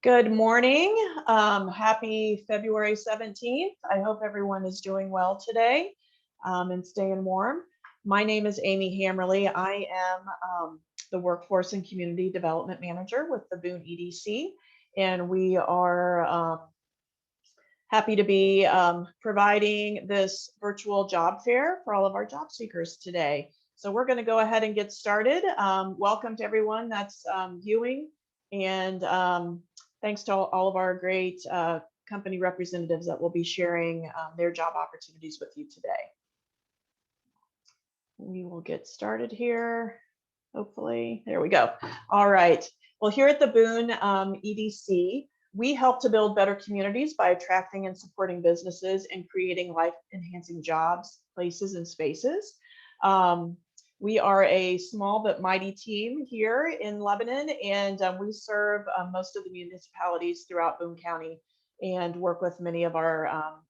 Good morning. Happy February 17th. I hope everyone is doing well today and staying warm. My name is Amy Hammerly. I am the Workforce and Community Development Manager with the Boone EDC, and we are happy to be providing this virtual job fair for all of our job seekers today. So we're going to go ahead and get started. Welcome to everyone that's viewing, and thanks to all of our great company representatives that will be sharing their job opportunities with you today. We will get started here, hopefully. There we go. All right. Well, here at the Boone EDC, we help to build better communities by attracting and supporting businesses and creating life-enhancing jobs, places, and spaces. We are a small but mighty team here in Lebanon, and we serve most of the municipalities throughout Boone County and work with many of our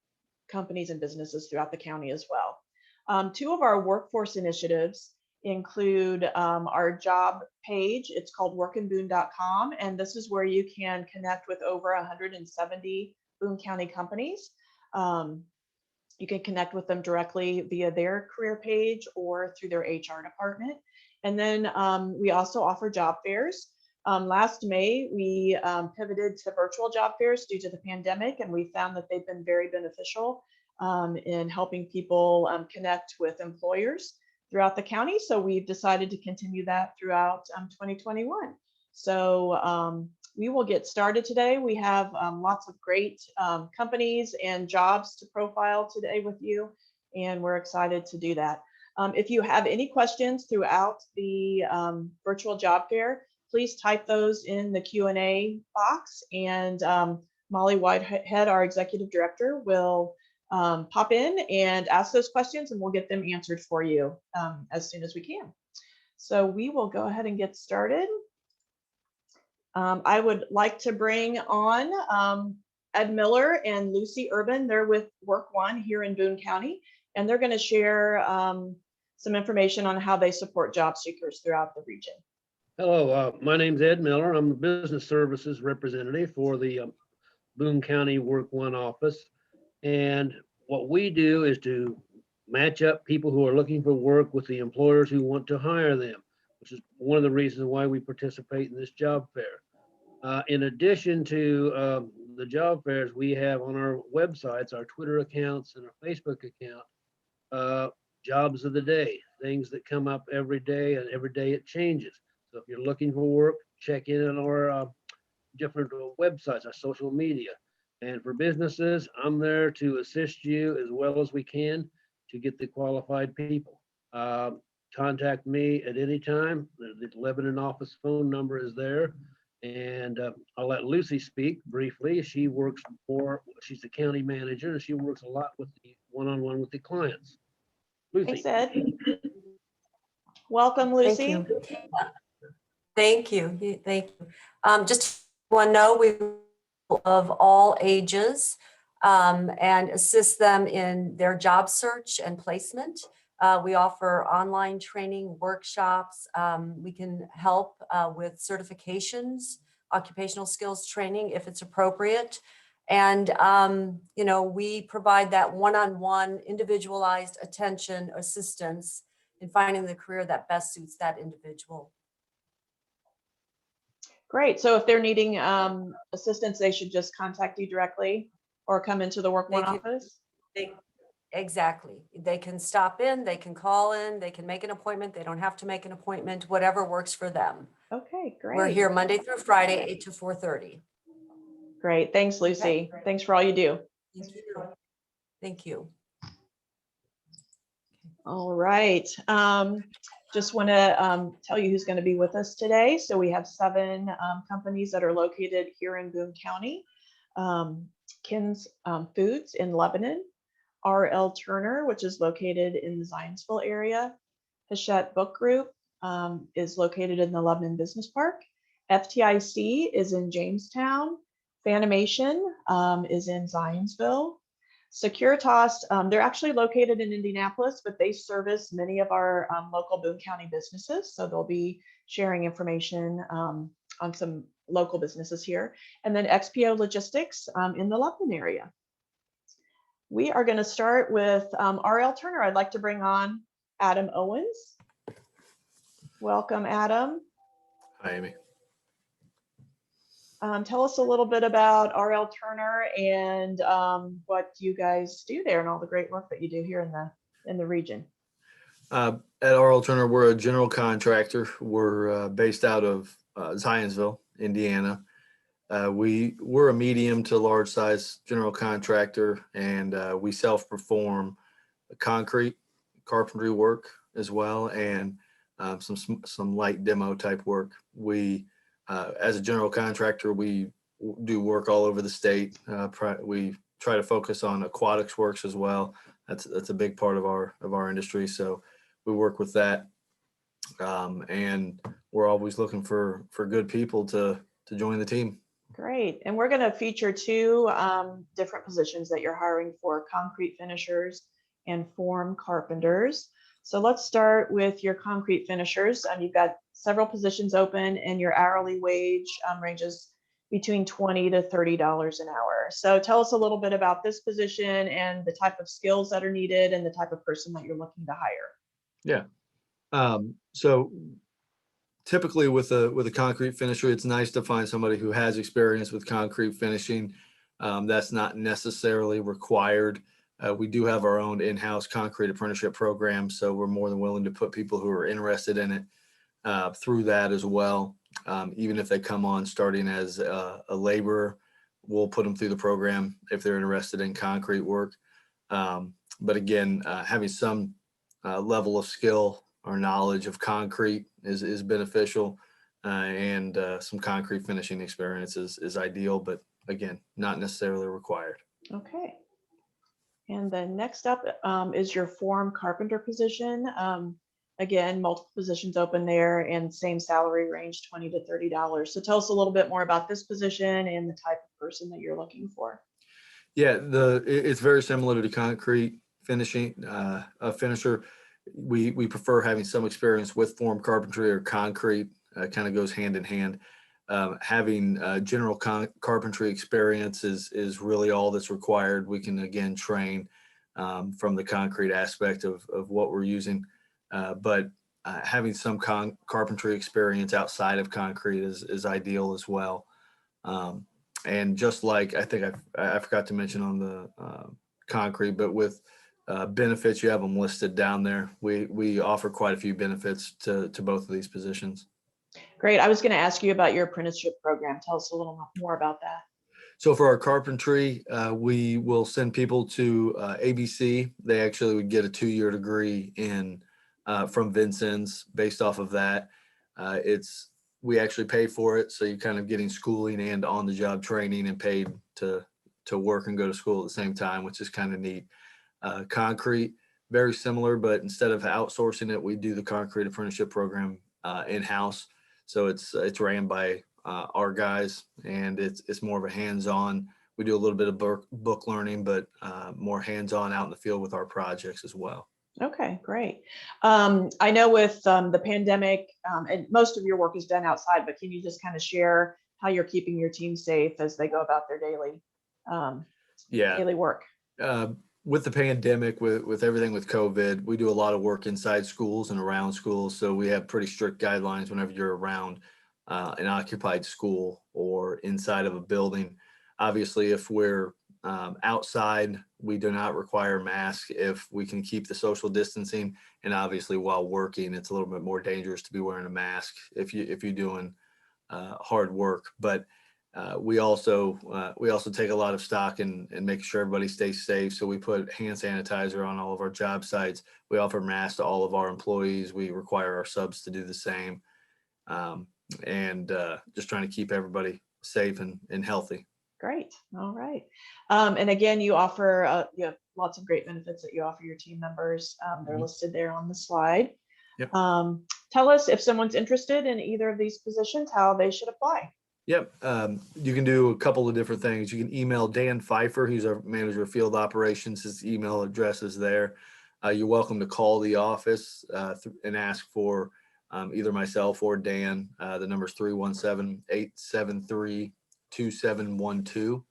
companies and businesses throughout the county as well. Two of our workforce initiatives include our job page. It's called workinboone.com, and this is where you can connect with over 170 Boone County companies. You can connect with them directly via their career page or through their HR department. And then we also offer job fairs. Last May, we pivoted to virtual job fairs due to the pandemic, and we found that they've been very beneficial in helping people connect with employers throughout the county. So we've decided to continue that throughout 2021. So we will get started today. We have lots of great companies and jobs to profile today with you, and we're excited to do that. If you have any questions throughout the virtual job fair, please type those in the Q&A box, and Molly Whitehead, our executive director, will pop in and ask those questions, and we'll get them answered for you as soon as we can. So we will go ahead and get started. I would like to bring on Ed Miller and Lucy Urban. They're with Work One here in Boone County, and they're going to share some information on how they support job seekers throughout the region. Hello, my name's Ed Miller. I'm the business services representative for the Boone County Work One office. And what we do is to match up people who are looking for work with the employers who want to hire them, which is one of the reasons why we participate in this job fair. In addition to the job fairs, we have on our websites, our Twitter accounts and our Facebook account, jobs of the day, things that come up every day, and every day it changes. So if you're looking for work, check in on our different websites, our social media. And for businesses, I'm there to assist you as well as we can to get the qualified people. Contact me at any time. The Lebanon office phone number is there. And I'll let Lucy speak briefly. She's the county manager, and she works a lot with the one-on-one with the clients. Lucy. Thanks, Ed. Welcome, Lucy. Thank you. Thank you. Just want to know, we of all ages and assist them in their job search and placement. We offer online training, workshops. We can help with certifications, occupational skills training if it's appropriate. And, you know, we provide that one-on-one individualized attention assistance in finding the career that best suits that individual. Great. So if they're needing assistance, they should just contact you directly or come into the Work One office? Exactly. They can stop in, they can call in, they can make an appointment. They don't have to make an appointment, whatever works for them. Okay, great. We're here Monday through Friday, 8 to 4:30. Great. Thanks, Lucy. Okay, thanks for all you do. Thank you. Thank you. All right. Just want to tell you who's going to be with us today. So we have 7 companies that are located here in Boone County. Kin's Foods in Lebanon, R.L. Turner, which is located in the Zionsville area. Hachette Book Group is located in the Lebanon Business Park. FTIC is in Jamestown. Fanimation is in Zionsville. Securitas, they're actually located in Indianapolis, but they service many of our local Boone County businesses. So they'll be sharing information on some local businesses here. And then XPO Logistics in the Loveland area. We are going to start with RL Turner. I'd like to bring on Adam Owens. Welcome, Adam. Hi, Amy. Tell us a little bit about RL Turner and what you guys do there and all the great work that you do here in the region. At RL Turner, we're a general contractor. We're based out of Zionsville, Indiana. We're a medium to large size general contractor, and we self-perform concrete, carpentry work as well, and some light demo type work. We, as a general contractor, we do work all over the state. We try to focus on aquatics works as well. That's a big part of our industry. So we work with that, and we're always looking for good people to join the team. Great. And we're going to feature two different positions that you're hiring for: concrete finishers and form carpenters. So let's start with your concrete finishers. You've got several positions open, and your hourly wage ranges between $20 to $30 an hour. So tell us a little bit about this position and the type of skills that are needed and the type of person that you're looking to hire. Yeah. So typically with a concrete finisher, it's nice to find somebody who has experience with concrete finishing. That's not necessarily required. We do have our own in-house concrete apprenticeship program, so we're more than willing to put people who are interested in it through that as well. Even if they come on starting as a laborer, we'll put them through the program if they're interested in concrete work. But again, having some level of skill or knowledge of concrete is beneficial, and some concrete finishing experience is ideal, but again, not necessarily required. Okay. And then next up is your form carpenter position. Again, multiple positions open there and same salary range, $20 to $30. So tell us a little bit more about this position and the type of person that you're looking for. Yeah, it's very similar to the concrete finishing. A finisher, we prefer having some experience with form carpentry or concrete. Kind of goes hand in hand. Having general carpentry experience is really all that's required. We can again train from the concrete aspect of what we're using, but having some carpentry experience outside of concrete is ideal as well. And just like I think I forgot to mention on the concrete, but with benefits, you have them listed down there. We offer quite a few benefits to both of these positions. Great. I was going to ask you about your apprenticeship program. Tell us a little more about that. So for our carpentry, we will send people to ABC. They actually would get a 2-year degree from Vincennes based off of that. We actually pay for it, so you're kind of getting schooling and on-the-job training and paid to work and go to school at the same time, which is kind of neat. Concrete, very similar, but instead of outsourcing it, we do the concrete apprenticeship program in-house. So it's ran by our guys, and it's more of a hands-on. We do a little bit of book learning, but more hands-on out in the field with our projects as well. Okay, great. I know with the pandemic, and most of your work is done outside, but can you just kind of share how you're keeping your team safe as they go about their daily work? With the pandemic, with everything with COVID, we do a lot of work inside schools and around schools. So we have pretty strict guidelines whenever you're around an occupied school or inside of a building. Obviously, if we're outside, we do not require masks if we can keep the social distancing. And obviously, while working, it's a little bit more dangerous to be wearing a mask if you're doing hard work. But we also take a lot of stock in making sure everybody stays safe. So we put hand sanitizer on all of our job sites. We offer masks to all of our employees. We require our subs to do the same, and just trying to keep everybody safe and healthy. Great. All right. And again, you offer you have lots of great benefits that you offer your team members. They're listed there on the slide. Yep. Tell us if someone's interested in either of these positions, how they should apply. Yep. You can do a couple of different things. You can email Dan Pfeiffer, who's our manager of field operations. His email address is there. You're welcome to call the office and ask for either myself or Dan. The number's 317-873-2712.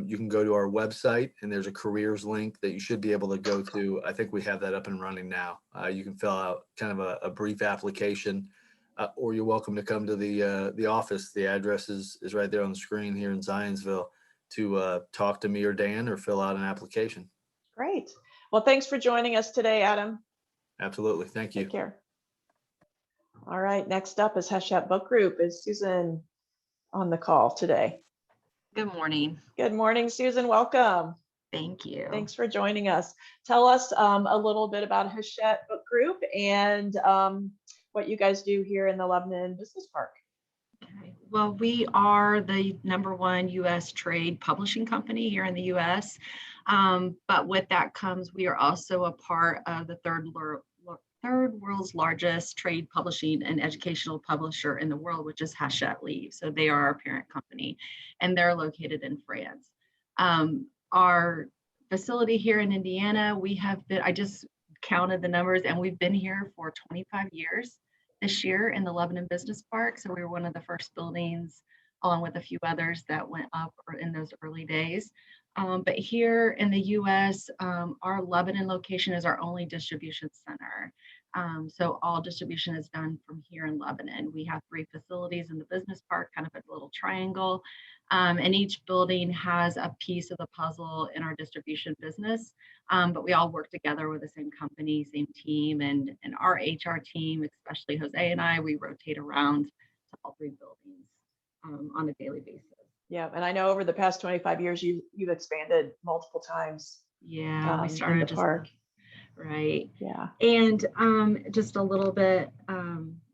You can go to our website and there's a careers link that you should be able to go to. I think we have that up and running now. You can fill out kind of a brief application, or you're welcome to come to the office. The address is right there on the screen here in Zionsville to talk to me or Dan or fill out an application. Great. Well, thanks for joining us today, Adam. Absolutely. Thank you. Take care. All right, next up is Hachette Book Group. Is Susan on the call today? Good morning. Good morning, Susan. Welcome. Thank you. Thanks for joining us. Tell us a little bit about Hachette Book Group and what you guys do here in the Lebanon Business Park. Okay. Well, we are the #1 U.S. trade publishing company here in the U.S. But with that comes, we are also a part of the third world's largest trade publishing and educational publisher in the world, which is Hachette Livre. So they are our parent company, and they're located in France. Our facility here in Indiana, I just counted the numbers, and we've been here for 25 years this year in the Lebanon Business Park. So we were one of the first buildings, along with a few others that went up in those early days. But here in the US, our Lebanon location is our only distribution center. So all distribution is done from here in Lebanon. We have 3 facilities in the business park, kind of a little triangle. And each building has a piece of the puzzle in our distribution business. But we all work together with the same company, same team, and our HR team, especially Jose and I, we rotate around to all 3 buildings on a daily basis. Yeah, and I know over the past 25 years, you've expanded multiple times. Yeah, we in started the just park. right. Yeah. And just a little bit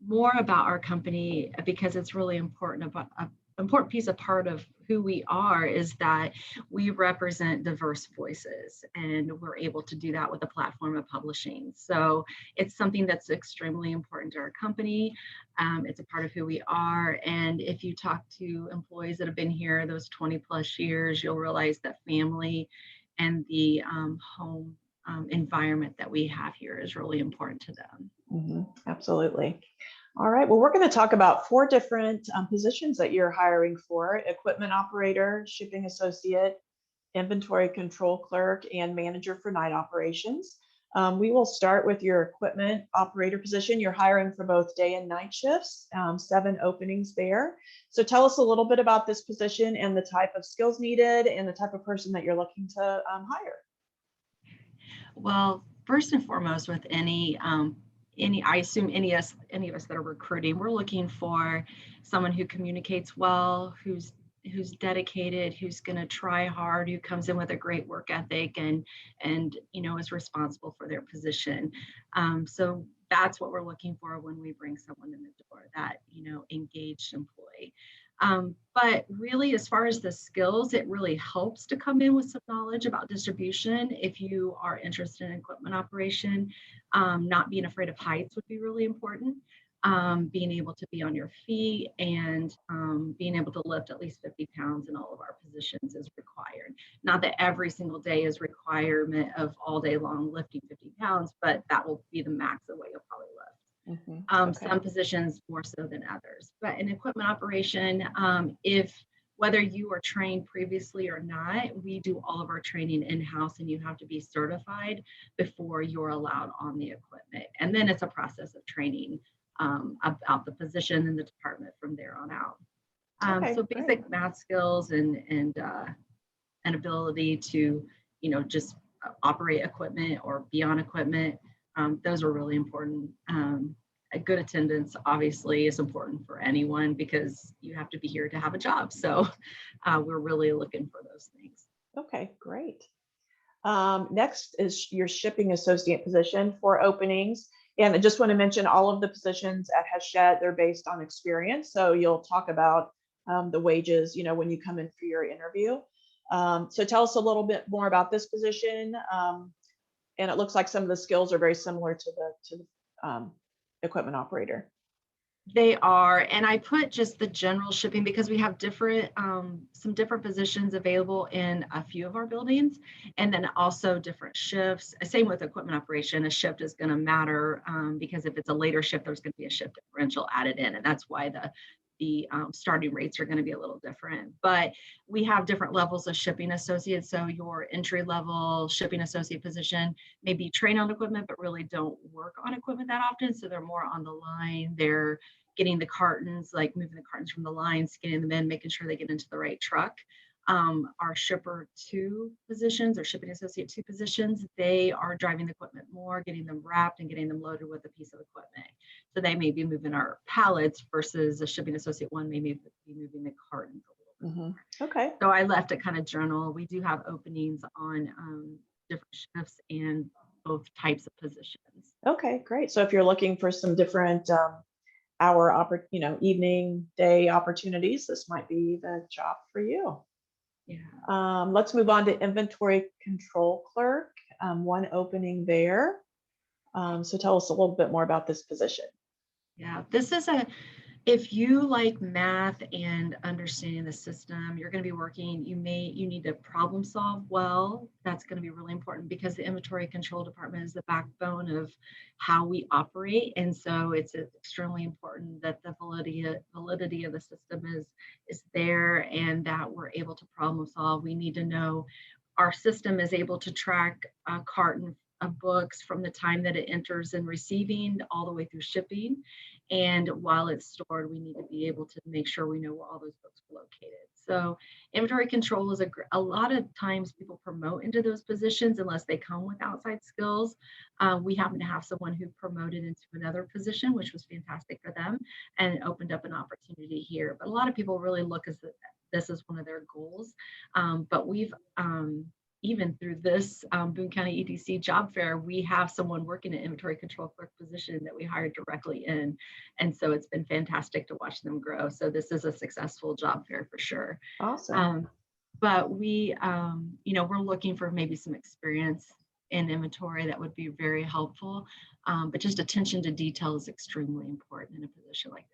more about our company, because it's really important part of who we are is that we represent diverse voices, and we're able to do that with a platform of publishing. So it's something that's extremely important to our company. It's a part of who we are. And if you talk to employees that have been here those 20 plus years, you'll realize that family and the home environment that we have here is really important to them. Absolutely. All right, well, we're going to talk about 4 different positions that you're hiring for: equipment operator, shipping associate, inventory control clerk, and manager for night operations. We will start with your equipment operator position. You're hiring for both day and night shifts, 7 openings there. So tell us a little bit about this position and the type of skills needed and the type of person that you're looking to hire. Well, first and foremost, with I assume any of us that are recruiting, we're looking for someone who communicates well, who's dedicated, who's going to try hard, who comes in with a great work ethic and is responsible for their position. So that's what we're looking for when we bring someone in the door, that engaged employee. But really, as far as the skills, it really helps to come in with some knowledge about distribution. If you are interested in equipment operation, not being afraid of heights would be really important. Being able to be on your feet and being able to lift at least 50 pounds in all of our positions is required. Not that every single day is requirement of all day long lifting 50 pounds, but that will be the max of what you'll probably lift. Okay. Some positions more so than others. But in equipment operation, whether you are trained previously or not, we do all of our training in-house, and you have to be certified before you're allowed on the equipment. And then it's a process of training about the position and the department from there on out. Okay, so basic great. math skills and ability to just operate equipment or be on equipment, those are really important. A good attendance obviously is important for anyone because you have to be here to have a job. So we're really looking for those things. Okay, great. Next is your shipping associate position, 4 openings. And I just want to mention all of the positions at Hachette, they're based on experience. So you'll talk about the wages, when you come in for your interview. So tell us a little bit more about this position. And it looks like some of the skills are very similar to the equipment operator. They are, and I put just the general shipping because we have different, some different positions available in a few of our buildings, and then also different shifts. Same with equipment operation, a shift is going to matter because if it's a later shift, there's going to be a shift differential added in, and that's why the starting rates are going to be a little different. But we have different levels of shipping associates. So your entry level shipping associate position may be trained on equipment, but really don't work on equipment that often. So they're more on the line. They're getting the cartons, like moving the cartons from the lines, getting them in, making sure they get into the right truck. Our shipper 2 positions or shipping associate 2 positions, they are driving the equipment more, getting them wrapped and getting them loaded with a piece of equipment. So they may be moving our pallets versus a shipping associate 1 may be moving the cartons a little bit more. Okay. So I left it kind of general. We do have openings on different shifts and both types of positions. Okay, great. So if you're looking for some different evening, day opportunities, this might be the job for you. Yeah. Let's move on to inventory control clerk. One opening there. So tell us a little bit more about this position. Yeah, this is if you like math and understanding the system, you're going to be working, you need to problem solve well. That's going to be really important because the inventory control department is the backbone of how we operate. And so it's extremely important that the validity of the system is there and that we're able to problem solve. We need to know our system is able to track a carton of books from the time that it enters in receiving all the way through shipping. And while it's stored, we need to be able to make sure we know where all those books are located. So inventory control is a lot of times people promote into those positions unless they come with outside skills. We happen to have someone who promoted into another position, which was fantastic for them and opened up an opportunity here. But a lot of people really look as this is one of their goals. But we've even through this Boone County EDC job fair, we have someone working an inventory control clerk position that we hired directly in. And so it's been fantastic to watch them grow. So this is a successful job fair for sure. Awesome. But we, we're looking for maybe some experience in inventory that would be very helpful. But just attention to detail is extremely important in a position like this.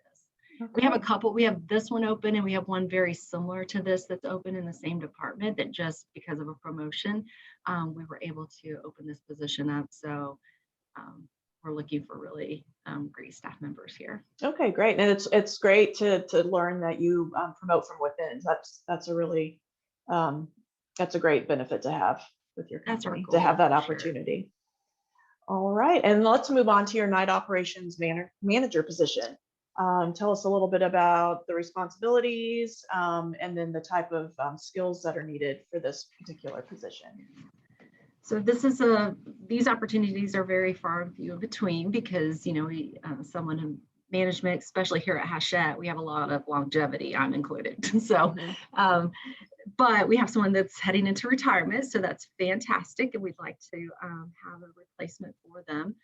We have a couple, we have this one open and we have one very similar to this that's open in the same department that just because of a promotion, we were able to open this position up. So we're looking for really great staff members here. Okay, great. And it's great to learn that you promote from within. That's a really, that's a great benefit to have with your company, to have that opportunity. Sure. All right, and let's move on to your night operations manager position. Tell us a little bit about the responsibilities and then the type of skills that are needed for this particular position. So this is these opportunities are very far and few in between because, someone in management, especially here at Hachette, we have a lot of longevity, I'm included. So, but we have someone that's heading into retirement. So that's fantastic. And we'd like to have a replacement for them.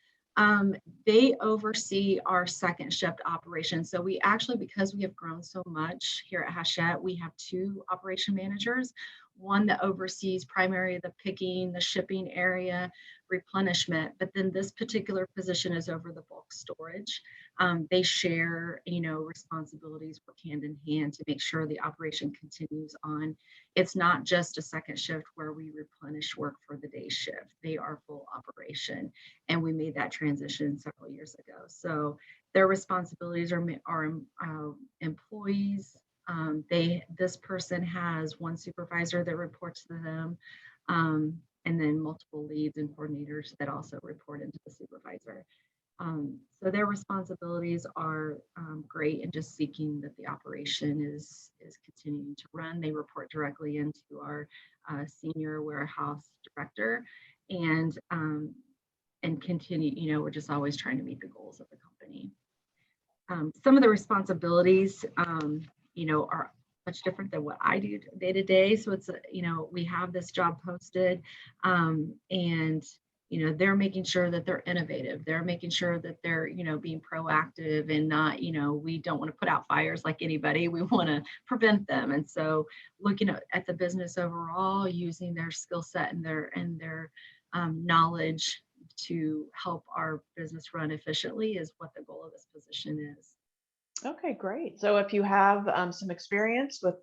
They oversee our second shift operation. So we actually, because we have grown so much here at Hachette, we have 2 operation managers, one that oversees primarily the picking, the shipping area, replenishment, but then this particular position is over the bulk storage. They share, responsibilities, work hand in hand to make sure the operation continues on. It's not just a second shift where we replenish work for the day shift. They are full operation. And we made that transition several years ago. So their responsibilities are employees. This person has 1 supervisor that reports to them, and then multiple leads and coordinators that also report into the supervisor. So their responsibilities are great in just seeking that the operation is continuing to run. They report directly into our senior warehouse director and continue, we're just always trying to meet the goals of the company. Some of the responsibilities, are much different than what I do day to day. So it's, we have this job posted and, they're making sure that they're innovative. They're making sure that they're, being proactive and not, we don't want to put out fires like anybody. We want to prevent them. And so looking at the business overall, using their skill set and their knowledge to help our business run efficiently is what the goal of this position is. Okay, great. So if you have some experience with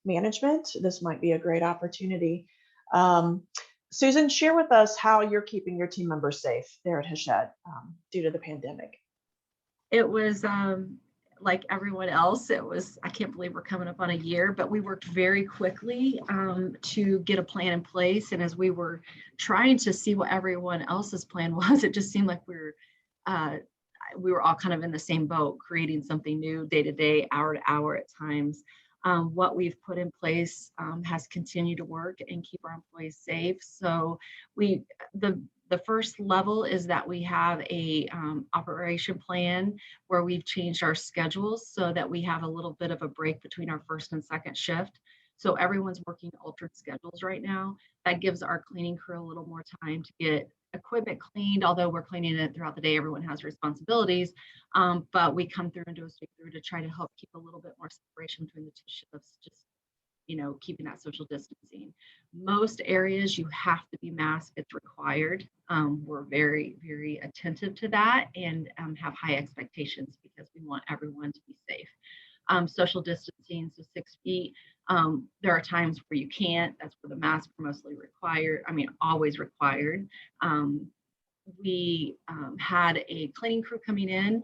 management, this might be a great opportunity. Um, Susan, share with us how you're keeping your team members safe there at Hachette due to the pandemic. It was like everyone else. It was, I can't believe we're coming up on a year, but we worked very quickly to get a plan in place. And as we were trying to see what everyone else's plan was, it just seemed like we were all kind of in the same boat, creating something new day to day, hour to hour at times. What we've put in place has continued to work and keep our employees safe. So we, the first level is that we have a operation plan where we've changed our schedules so that we have a little bit of a break between our first and second shift. So everyone's working altered schedules right now. That gives our cleaning crew a little more time to get equipment cleaned, although we're cleaning it throughout the day. Everyone has responsibilities, but we come through and do a sweep through to try to help keep a little bit more separation between the two shifts, just keeping that social distancing. Most areas you have to be masked, it's required. We're very, very attentive to that and have high expectations because we want everyone to be safe. Social distancing, so 6 feet. There are times where you can't, that's where the masks are mostly required. I mean, always required. We had a cleaning crew coming in.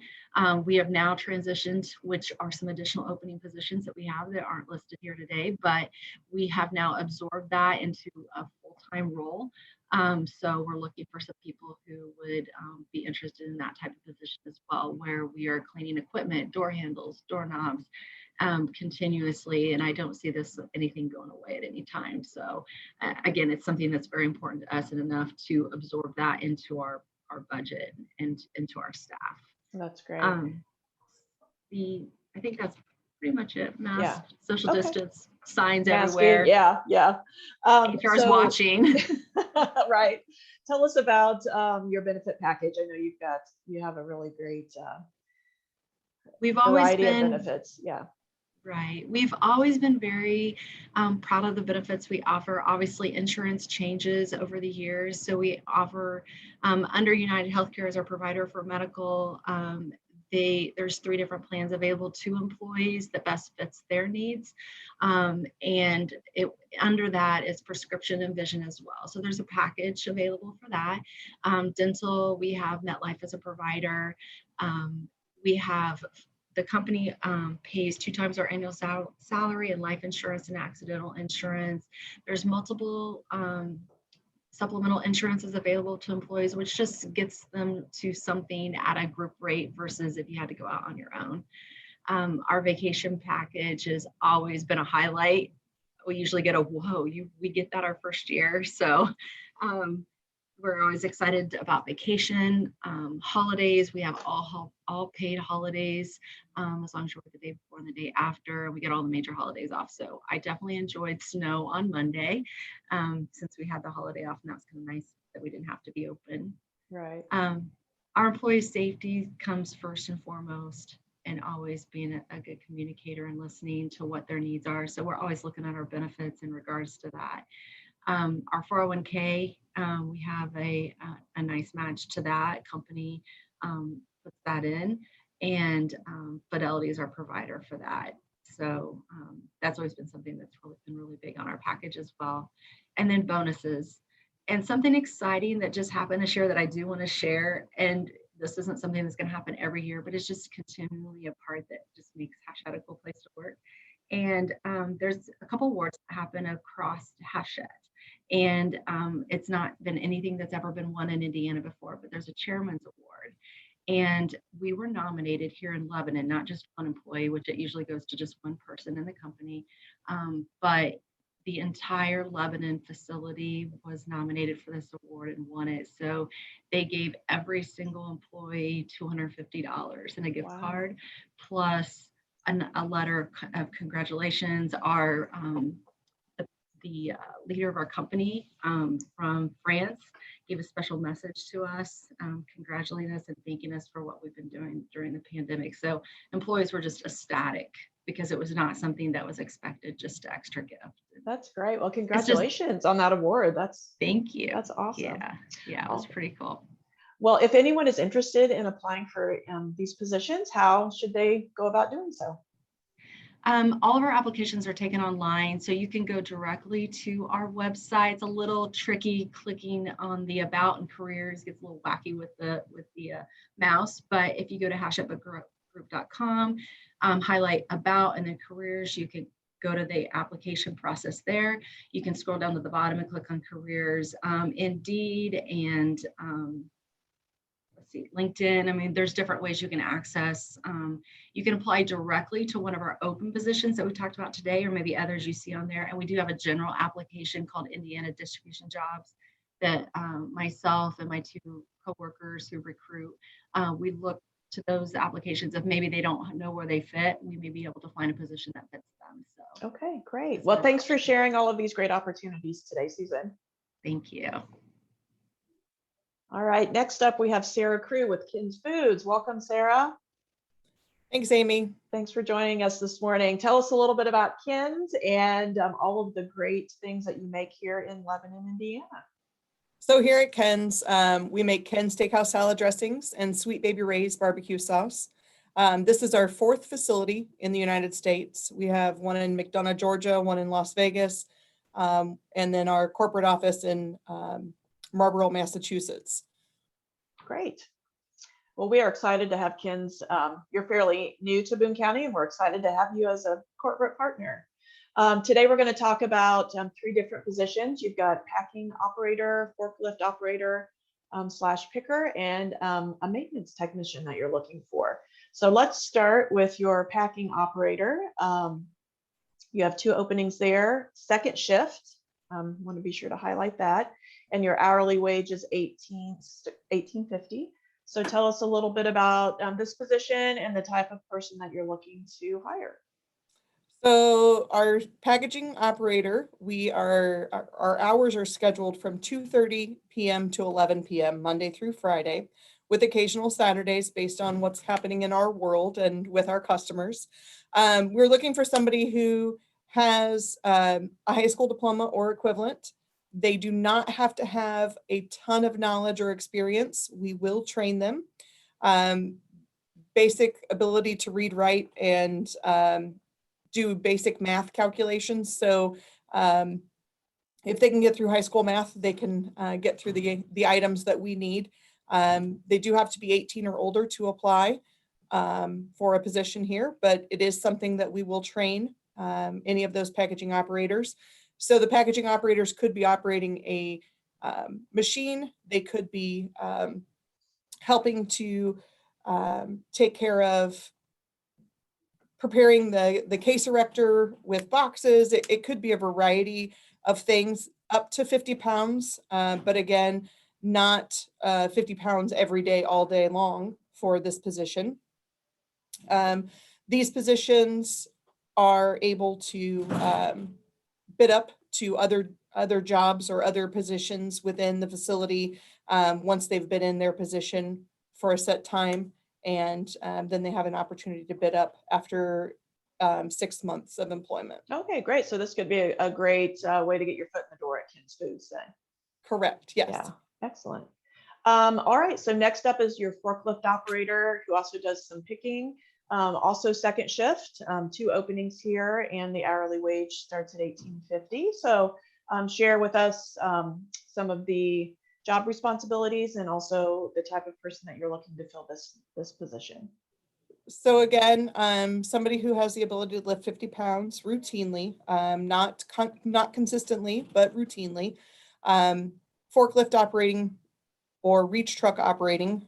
We have now transitioned, which are some additional opening positions that we have that aren't listed here today, but we have now absorbed that into a full-time role. So we're looking for some people who would be interested in that type of position as well, where we are cleaning equipment, door handles, doorknobs, continuously. And I don't see anything going away at any time. So again, it's something that's very important to us and enough to absorb that into our budget and into our staff. That's great. I think that's pretty much it. Mask, Yeah. social Okay. distance, signs Masking, everywhere. yeah. HR's watching. Right. Tell us about your benefit package. I know you have a really great We've always variety of been benefits. Yeah. right. We've always been very proud of the benefits we offer. Obviously, insurance changes over the years. So we offer under United Healthcare as our provider for medical. There's 3 different plans available to employees that best fits their needs. And under that is prescription and vision as well. So there's a package available for that. Dental, we have MetLife as a provider. We have the company pays 2 times our annual salary and life insurance and accidental insurance. There's multiple supplemental insurances available to employees, which just gets them to something at a group rate versus if you had to go out on your own. Our vacation package has always been a highlight. We usually get a whoa, we get that our first year. So we're always excited about vacation, holidays. We have all paid holidays, as long as you work the day before and the day after. We get all the major holidays off. So I definitely enjoyed snow on Monday, since we had the holiday off, and that's kind of nice that we didn't have to be open. Right. Our employee safety comes first and foremost, and always being a good communicator and listening to what their needs are. So we're always looking at our benefits in regards to that. Our 401k, we have a nice match to that. Company puts that in, and Fidelity is our provider for that. So that's always been something that's been really big on our package as well. And then bonuses. And something exciting that just happened this year that I do want to share, and this isn't something that's going to happen every year, but it's just continually a part that just makes Hachette a cool place to work. And there's a couple awards that happen across Hachette. And it's not been anything that's ever been won in Indiana before, but there's a chairman's award. And we were nominated here in Lebanon, not just one employee, which it usually goes to just one person in the company, but the entire Lebanon facility was nominated for this award and won it. So they gave every single employee $250 and a gift card, plus a letter of congratulations. Our the leader of our company from France gave a special message to us, congratulating us and thanking us for what we've been doing during the pandemic. So employees were just ecstatic because it was not something that was expected, just an extra gift. That's great. Well, congratulations on that award. Thank you. That's awesome. Yeah, it was pretty cool. Well, if anyone is interested in applying for these positions, how should they go about doing so? All of our applications are taken online, so you can go directly to our website. It's a little tricky clicking on the about and careers, gets a little wacky with the mouse. But if you go to hashupgroup.com, highlight about and then careers, you can go to the application process there. You can scroll down to the bottom and click on careers. Indeed and let's see, LinkedIn. I mean, there's different ways you can access. You can apply directly to one of our open positions that we talked about today, or maybe others you see on there. And we do have a general application called Indiana Distribution Jobs that myself and my two coworkers who recruit, we look to those applications. If maybe they don't know where they fit, we may be able to find a position that fits them. So, Okay, great. Well, thanks for sharing all of these great opportunities today, Susan. thank you. All right, next up we have Sarah Crew with Kins Foods. Welcome, Sarah. Thanks, Amy. Thanks for joining us this morning. Tell us a little bit about Kins and all of the great things that you make here in Lebanon, Indiana. So here at Ken's, we make Ken's Steakhouse salad dressings and Sweet Baby Ray's barbecue sauce. This is our 4th facility in the United States. We have one in McDonough, Georgia, one in Las Vegas, and then our corporate office in Marlborough, Massachusetts. Great. Well, we are excited to have Kins. You're fairly new to Boone County, and we're excited to have you as a corporate partner. Today, we're going to talk about 3 different positions. You've got packing operator, forklift operator / picker, and a maintenance technician that you're looking for. So let's start with your packing operator. You have 2 openings there. Second shift. Want to be sure to highlight that. And your hourly wage is $18.50. So tell us a little bit about this position and the type of person that you're looking to hire. So our packaging operator, our hours are scheduled from 2:30 p.m. to 11 p.m. Monday through Friday, with occasional Saturdays based on what's happening in our world and with our customers. We're looking for somebody who has a high school diploma or equivalent. They do not have to have a ton of knowledge or experience. We will train them. Basic ability to read, write, and do basic math calculations. So if they can get through high school math, they can get through the items that we need. They do have to be 18 or older to apply for a position here, but it is something that we will train any of those packaging operators. So the packaging operators could be operating a machine. They could be helping to take care of preparing the case erector with boxes. It could be a variety of things, up to 50 pounds, but again, not 50 pounds every day, all day long for this position. These positions are able to bid up to other jobs or other positions within the facility once they've been in their position for a set time. And then they have an opportunity to bid up after 6 months of employment. Okay, great. So this could be a great way to get your foot in the door at Kins Foods then. Correct, yes. Yeah, excellent. All right, so next up is your forklift operator who also does some picking. Also second shift, 2 openings here, and the hourly wage starts at $18.50. So share with us some of the job responsibilities and also the type of person that you're looking to fill this position. So again, somebody who has the ability to lift 50 pounds routinely, not consistently, but routinely. Forklift operating or reach truck operating.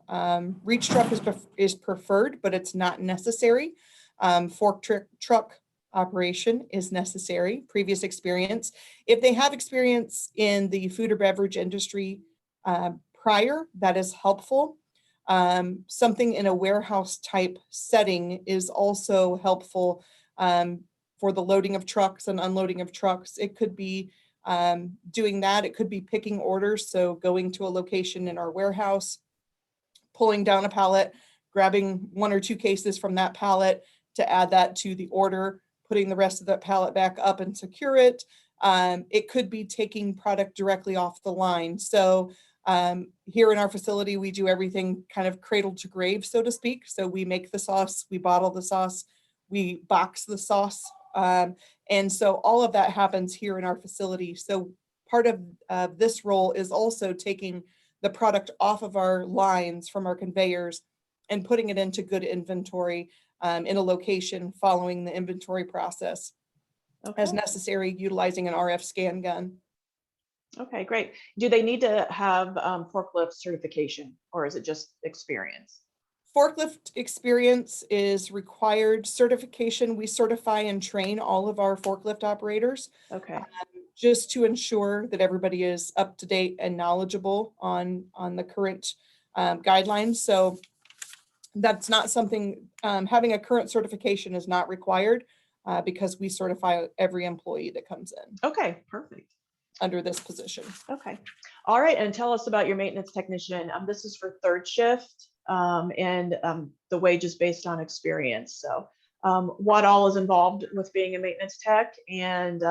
Reach truck is preferred, but it's not necessary. Truck operation is necessary, previous experience. If they have experience in the food or beverage industry prior, that is helpful. Something in a warehouse type setting is also helpful for the loading of trucks and unloading of trucks. It could be doing that. It could be picking orders. So going to a location in our warehouse, pulling down a pallet, grabbing 1 or 2 cases from that pallet to add that to the order, putting the rest of that pallet back up and secure it. It could be taking product directly off the line. So Here in our facility, we do everything kind of cradle to grave, so to speak. So we make the sauce, we bottle the sauce, we box the sauce. And so all of that happens here in our facility. So part of this role is also taking the product off of our lines from our conveyors and putting it into good inventory in a location following the inventory process as Okay. necessary, utilizing an RF scan gun. Okay, great. Do they need to have forklift certification, or is it just experience? Forklift experience is required. Certification, we certify and train all of our forklift operators Okay, just to ensure that everybody is up to date and knowledgeable on the current guidelines. So that's not something, having a current certification is not required because we certify every employee that comes in okay, perfect. under this position. Okay. All right, and tell us about your maintenance technician. This is for third shift, and the wage is based on experience. So what all is involved with being a maintenance tech, and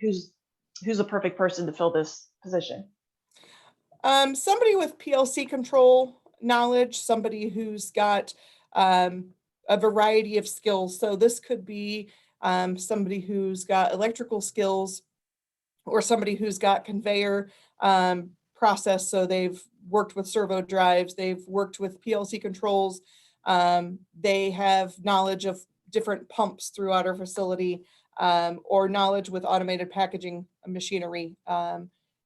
who's a perfect person to fill this position? Somebody with PLC control knowledge, somebody who's got a variety of skills. So this could be somebody who's got electrical skills or somebody who's got conveyor process. So they've worked with servo drives, they've worked with PLC controls. They have knowledge of different pumps throughout our facility or knowledge with automated packaging machinery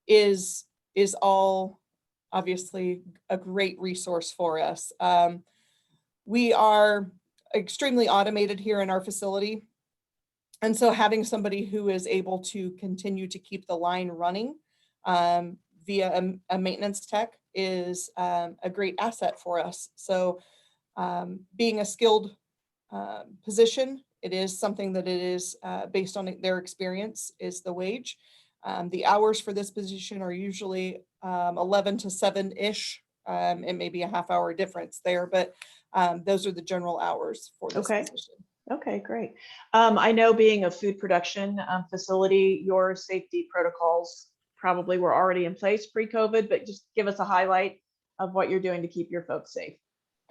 is all obviously a great resource for us. We are extremely automated here in our facility. And so having somebody who is able to continue to keep the line running via a maintenance tech is a great asset for us. So being a skilled position, it is something that it is based on their experience is the wage. The hours for this position are usually 11 to 7-ish. It may be a half hour difference there, but those are the general hours for this Okay. position. Okay, great. I know being a food production facility, your safety protocols probably were already in place pre-COVID, but just give us a highlight of what you're doing to keep your folks safe.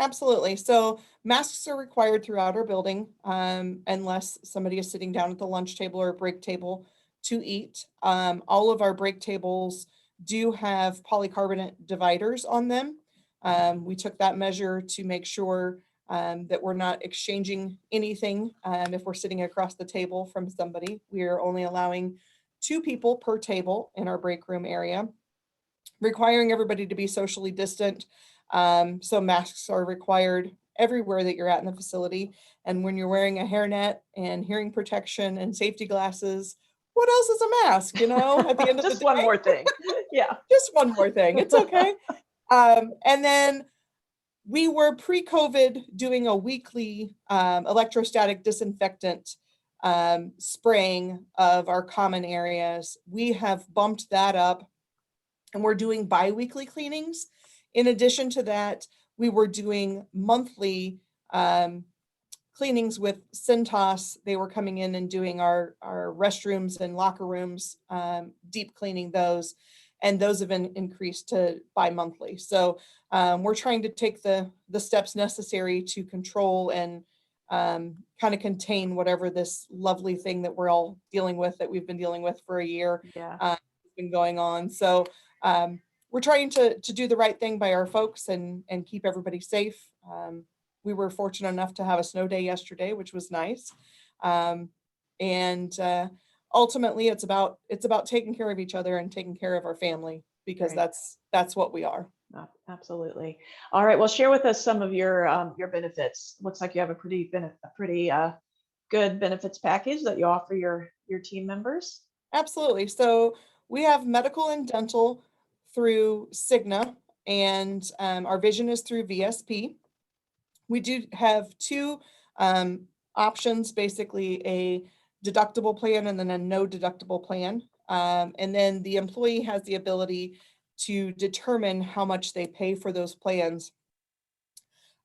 Absolutely. So masks are required throughout our building unless somebody is sitting down at the lunch table or break table to eat. All of our break tables do have polycarbonate dividers on them. We took that measure to make sure that we're not exchanging anything if we're sitting across the table from somebody. We are only allowing 2 people per table in our break room area, requiring everybody to be socially distant. So masks are required everywhere that you're at in the facility. And when you're wearing a hairnet and hearing protection and safety glasses, what else is a mask, you know, at the end of Just the one day? more thing. Yeah. Just one more thing. It's okay. And then we were pre-COVID doing a weekly electrostatic disinfectant spraying of our common areas. We have bumped that up and we're doing bi-weekly cleanings. In addition to that, we were doing monthly cleanings with Cintas. They were coming in and doing our restrooms and locker rooms, deep cleaning those. And those have been increased to bi-monthly. So we're trying to take the steps necessary to control and kind of contain whatever this lovely thing that we're all dealing with, that we've been dealing with for a year, Yeah. been going on. So we're trying to do the right thing by our folks and keep everybody safe. We were fortunate enough to have a snow day yesterday, which was nice. And ultimately it's about taking care of each other and taking care of our family, because Right. that's what we are. Absolutely. All right. Well, share with us some of your benefits. Looks like you have a pretty good benefits package that you offer your team members. Absolutely. So we have medical and dental through Cigna, and our vision is through VSP. We do have 2 options, basically a deductible plan and then a no deductible plan. And then the employee has the ability to determine how much they pay for those plans.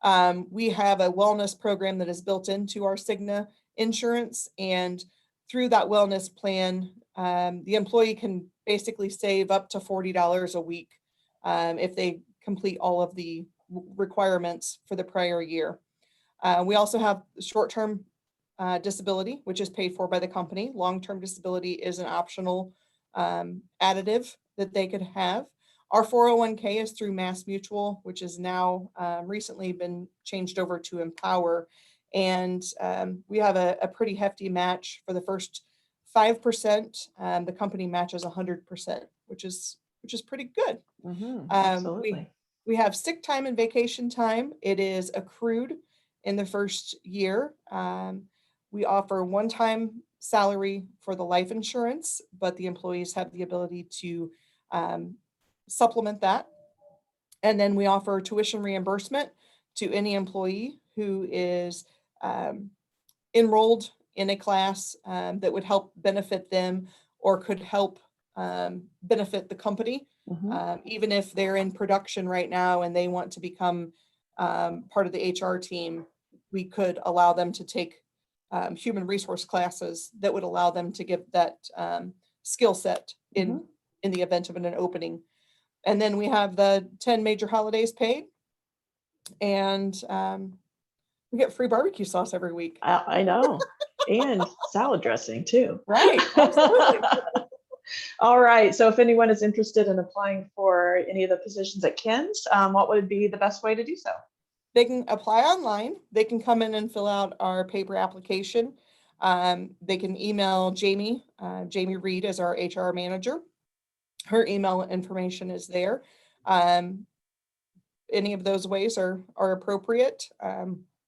We have a wellness program that is built into our Cigna insurance, and through that wellness plan, the employee can basically save up to $40 a week if they complete all of the requirements for the prior year. We also have short-term disability, which is paid for by the company. Long-term disability is an optional additive that they could have. Our 401k is through Mass Mutual, which is now recently been changed over to Empower. And we have a pretty hefty match for the first 5%. The company matches 100%, which is pretty good. Absolutely. We have sick time and vacation time. It is accrued in the first year. We offer one-time salary for the life insurance, but the employees have the ability to supplement that. And then we offer tuition reimbursement to any employee who is enrolled in a class that would help benefit them or could help benefit the company. Even if they're in production right now and they want to become part of the HR team, we could allow them to take human resource classes that would allow them to get that skill set in the event of an opening. And then we have the 10 major holidays paid, and we get free barbecue sauce every week. I know. And salad dressing too. Right, absolutely. All right. So if anyone is interested in applying for any of the positions at Ken's, what would be the best way to do so? They can apply online. They can come in and fill out our paper application. They can email Jamie. Jamie Reed is our HR manager. Her email information is there. Any of those ways are appropriate.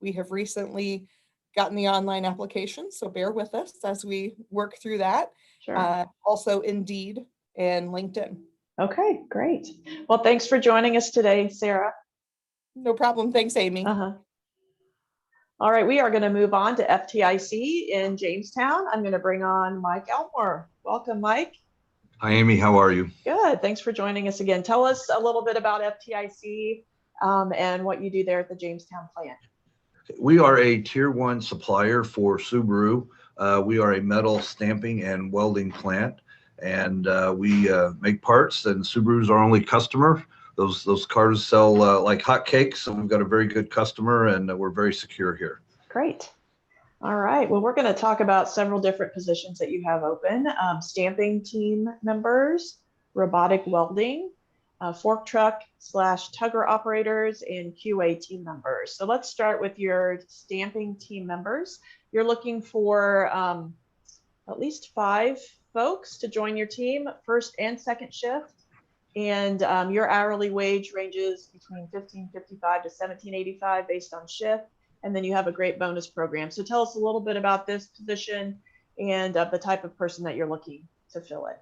We have recently gotten the online application, so bear with us as we work through that. Sure. Also Indeed and LinkedIn. Okay, great. Well, thanks for joining us today, Sarah. No problem. Thanks, Amy. All right, we are going to move on to FTIC in Jamestown. I'm going to bring on Mike Elmore. Welcome, Mike. Hi, Amy. How are you? Good. Thanks for joining us again. Tell us a little bit about FTIC and what you do there at the Jamestown plant. We are a tier 1 supplier for Subaru. We are a metal stamping and welding plant, and we make parts, and Subaru's our only customer. Those cars sell like hotcakes, so we've got a very good customer, and we're very secure here. Great. All right. Well, we're going to talk about several different positions that you have open. Stamping team members, robotic welding, fork truck / tugger operators, and QA team members. So let's start with your stamping team members. You're looking for at least 5 folks to join your team, first and second shift. And your hourly wage ranges between $15.55 to $17.85 based on shift. And then you have a great bonus program. So tell us a little bit about this position and the type of person that you're looking to fill it.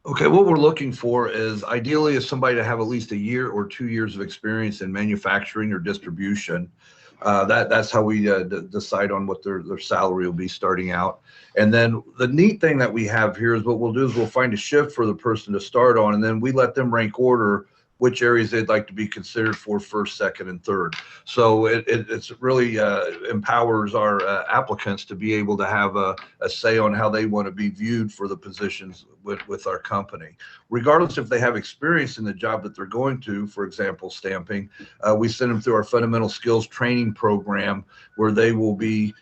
Okay, what we're looking for is ideally is somebody to have at least a year or 2 years of experience in manufacturing or distribution. That's how we decide on what their salary will be starting out. And then the neat thing that we have here is what we'll do is we'll find a shift for the person to start on, and then we let them rank order which areas they'd like to be considered for first, second, and third. So it's really empowers our applicants to be able to have a say on how they want to be viewed for the positions with our company. Regardless if they have experience in the job that they're going to, for example, stamping, we send them through our fundamental skills training program where they will be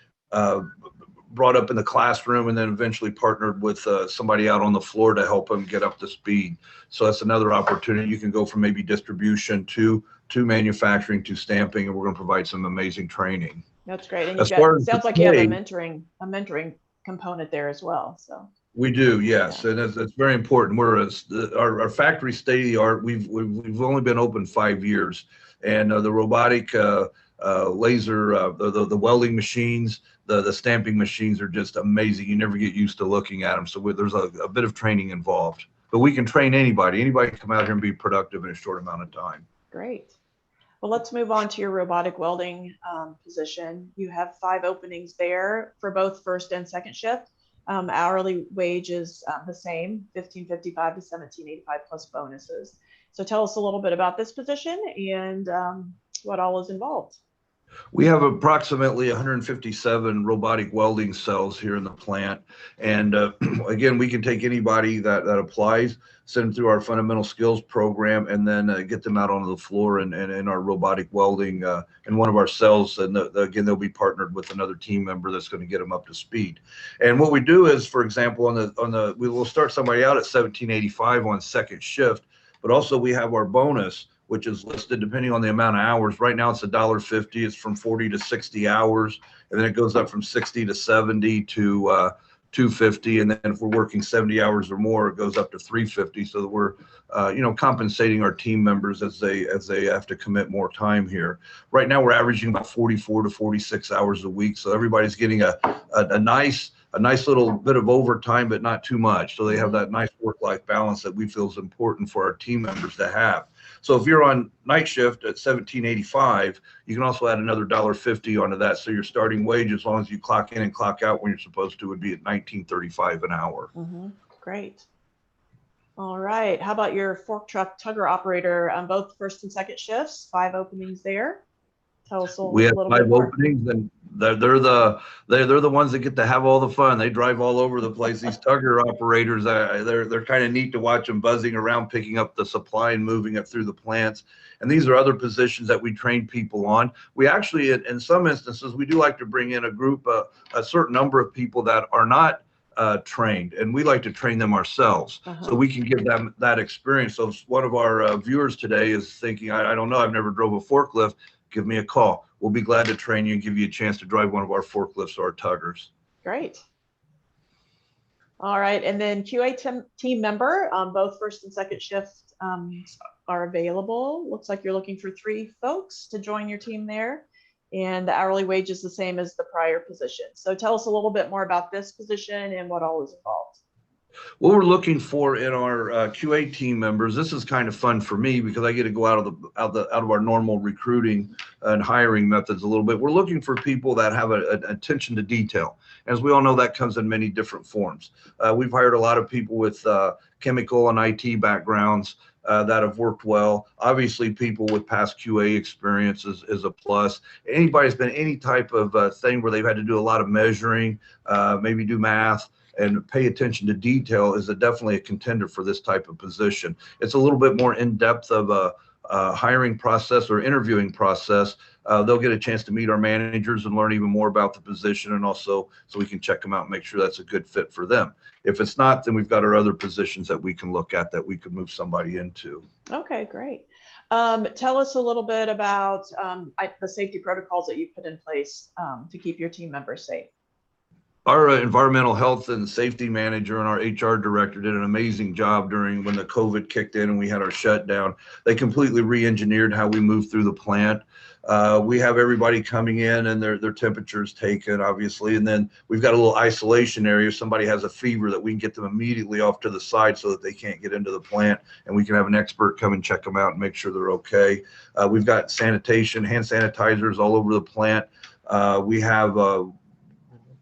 brought up in the classroom and then eventually partnered with somebody out on the floor to help them get up to speed. So that's another opportunity. You can go from maybe distribution to manufacturing to stamping, and we're going to provide some amazing training. That's great. And As you've far got, as sounds the like you have a pay, mentoring component there as well. So we do, yes, and it's very important. Our factory state of the art. We've only been open 5 years, and the robotic laser, the welding machines, the stamping machines are just amazing. You never get used to looking at them. So there's a bit of training involved, but we can train anybody. Anybody can come out here and be productive in a short amount of time. great. Well, let's move on to your robotic welding position. You have 5 openings there for both first and second shift. Hourly wage is the same, $15.55 to $17.85 plus bonuses. So tell us a little bit about this position and what all is involved. We have approximately 157 robotic welding cells here in the plant. And again, we can take anybody that applies, send them through our fundamental skills program, and then get them out onto the floor and in our robotic welding in one of our cells. And again, they'll be partnered with another team member that's going to get them up to speed. And what we do is, for example, we will start somebody out at $17.85 on second shift, but also we have our bonus, which is listed depending on the amount of hours. Right now it's $1.50. It's from 40 to 60 hours. And then it goes up from 60 to 70 to $2.50. And then if we're working 70 hours or more, it goes up to $3.50. So that we're, compensating our team members as they have to commit more time here. Right now we're averaging about 44 to 46 hours a week. So everybody's getting a nice little bit of overtime, but not too much. So they have that nice work-life balance that we feel is important for our team members to have. So if you're on night shift at $17.85, you can also add another $1.50 onto that. So your starting wage, as long as you clock in and clock out when you're supposed to, would be at $19.35 an hour. Great. All right. How about your fork truck tugger operator on both first and second shifts? 5 openings there. Tell us We have little 5 bit more. openings, and they're the ones that get to have all the fun. They drive all over the place. These tugger operators, they're kind of neat to watch them buzzing around, picking up the supply and moving it through the plants. And these are other positions that we train people on. We actually, in some instances, we do like to bring in a certain number of people that are not trained, and we like to train them ourselves so we can give them that experience. So if one of our viewers today is thinking, I don't know, I've never drove a forklift, give me a call. We'll be glad to train you and give you a chance to drive one of our forklifts or our tuggers. Great. All right. And then QA team member, both first and second shifts are available. Looks like you're looking for 3 folks to join your team there. And the hourly wage is the same as the prior position. So tell us a little bit more about this position and what all is involved. What we're looking for in our QA team members, this is kind of fun for me because I get to go out of our normal recruiting and hiring methods a little bit. We're looking for people that have an attention to detail. As we all know, that comes in many different forms. We've hired a lot of people with chemical and IT backgrounds that have worked well. Obviously, people with past QA experience is a plus. Anybody's been any type of thing where they've had to do a lot of measuring, maybe do math, and pay attention to detail is definitely a contender for this type of position. It's a little bit more in-depth of a hiring process or interviewing process. They'll get a chance to meet our managers and learn even more about the position, and also so we can check them out and make sure that's a good fit for them. If it's not, then we've got our other positions that we can look at that we could move somebody into. Okay, great. Tell us a little bit about the safety protocols that you put in place to keep your team members safe. Our environmental health and safety manager and our HR director did an amazing job when the COVID kicked in and we had our shutdown. They completely re-engineered how we move through the plant. We have everybody coming in and their temperatures taken, obviously, and then we've got a little isolation area. If somebody has a fever, that we can get them immediately off to the side so that they can't get into the plant, and we can have an expert come and check them out and make sure they're okay. We've got sanitation, hand sanitizers all over the plant. We have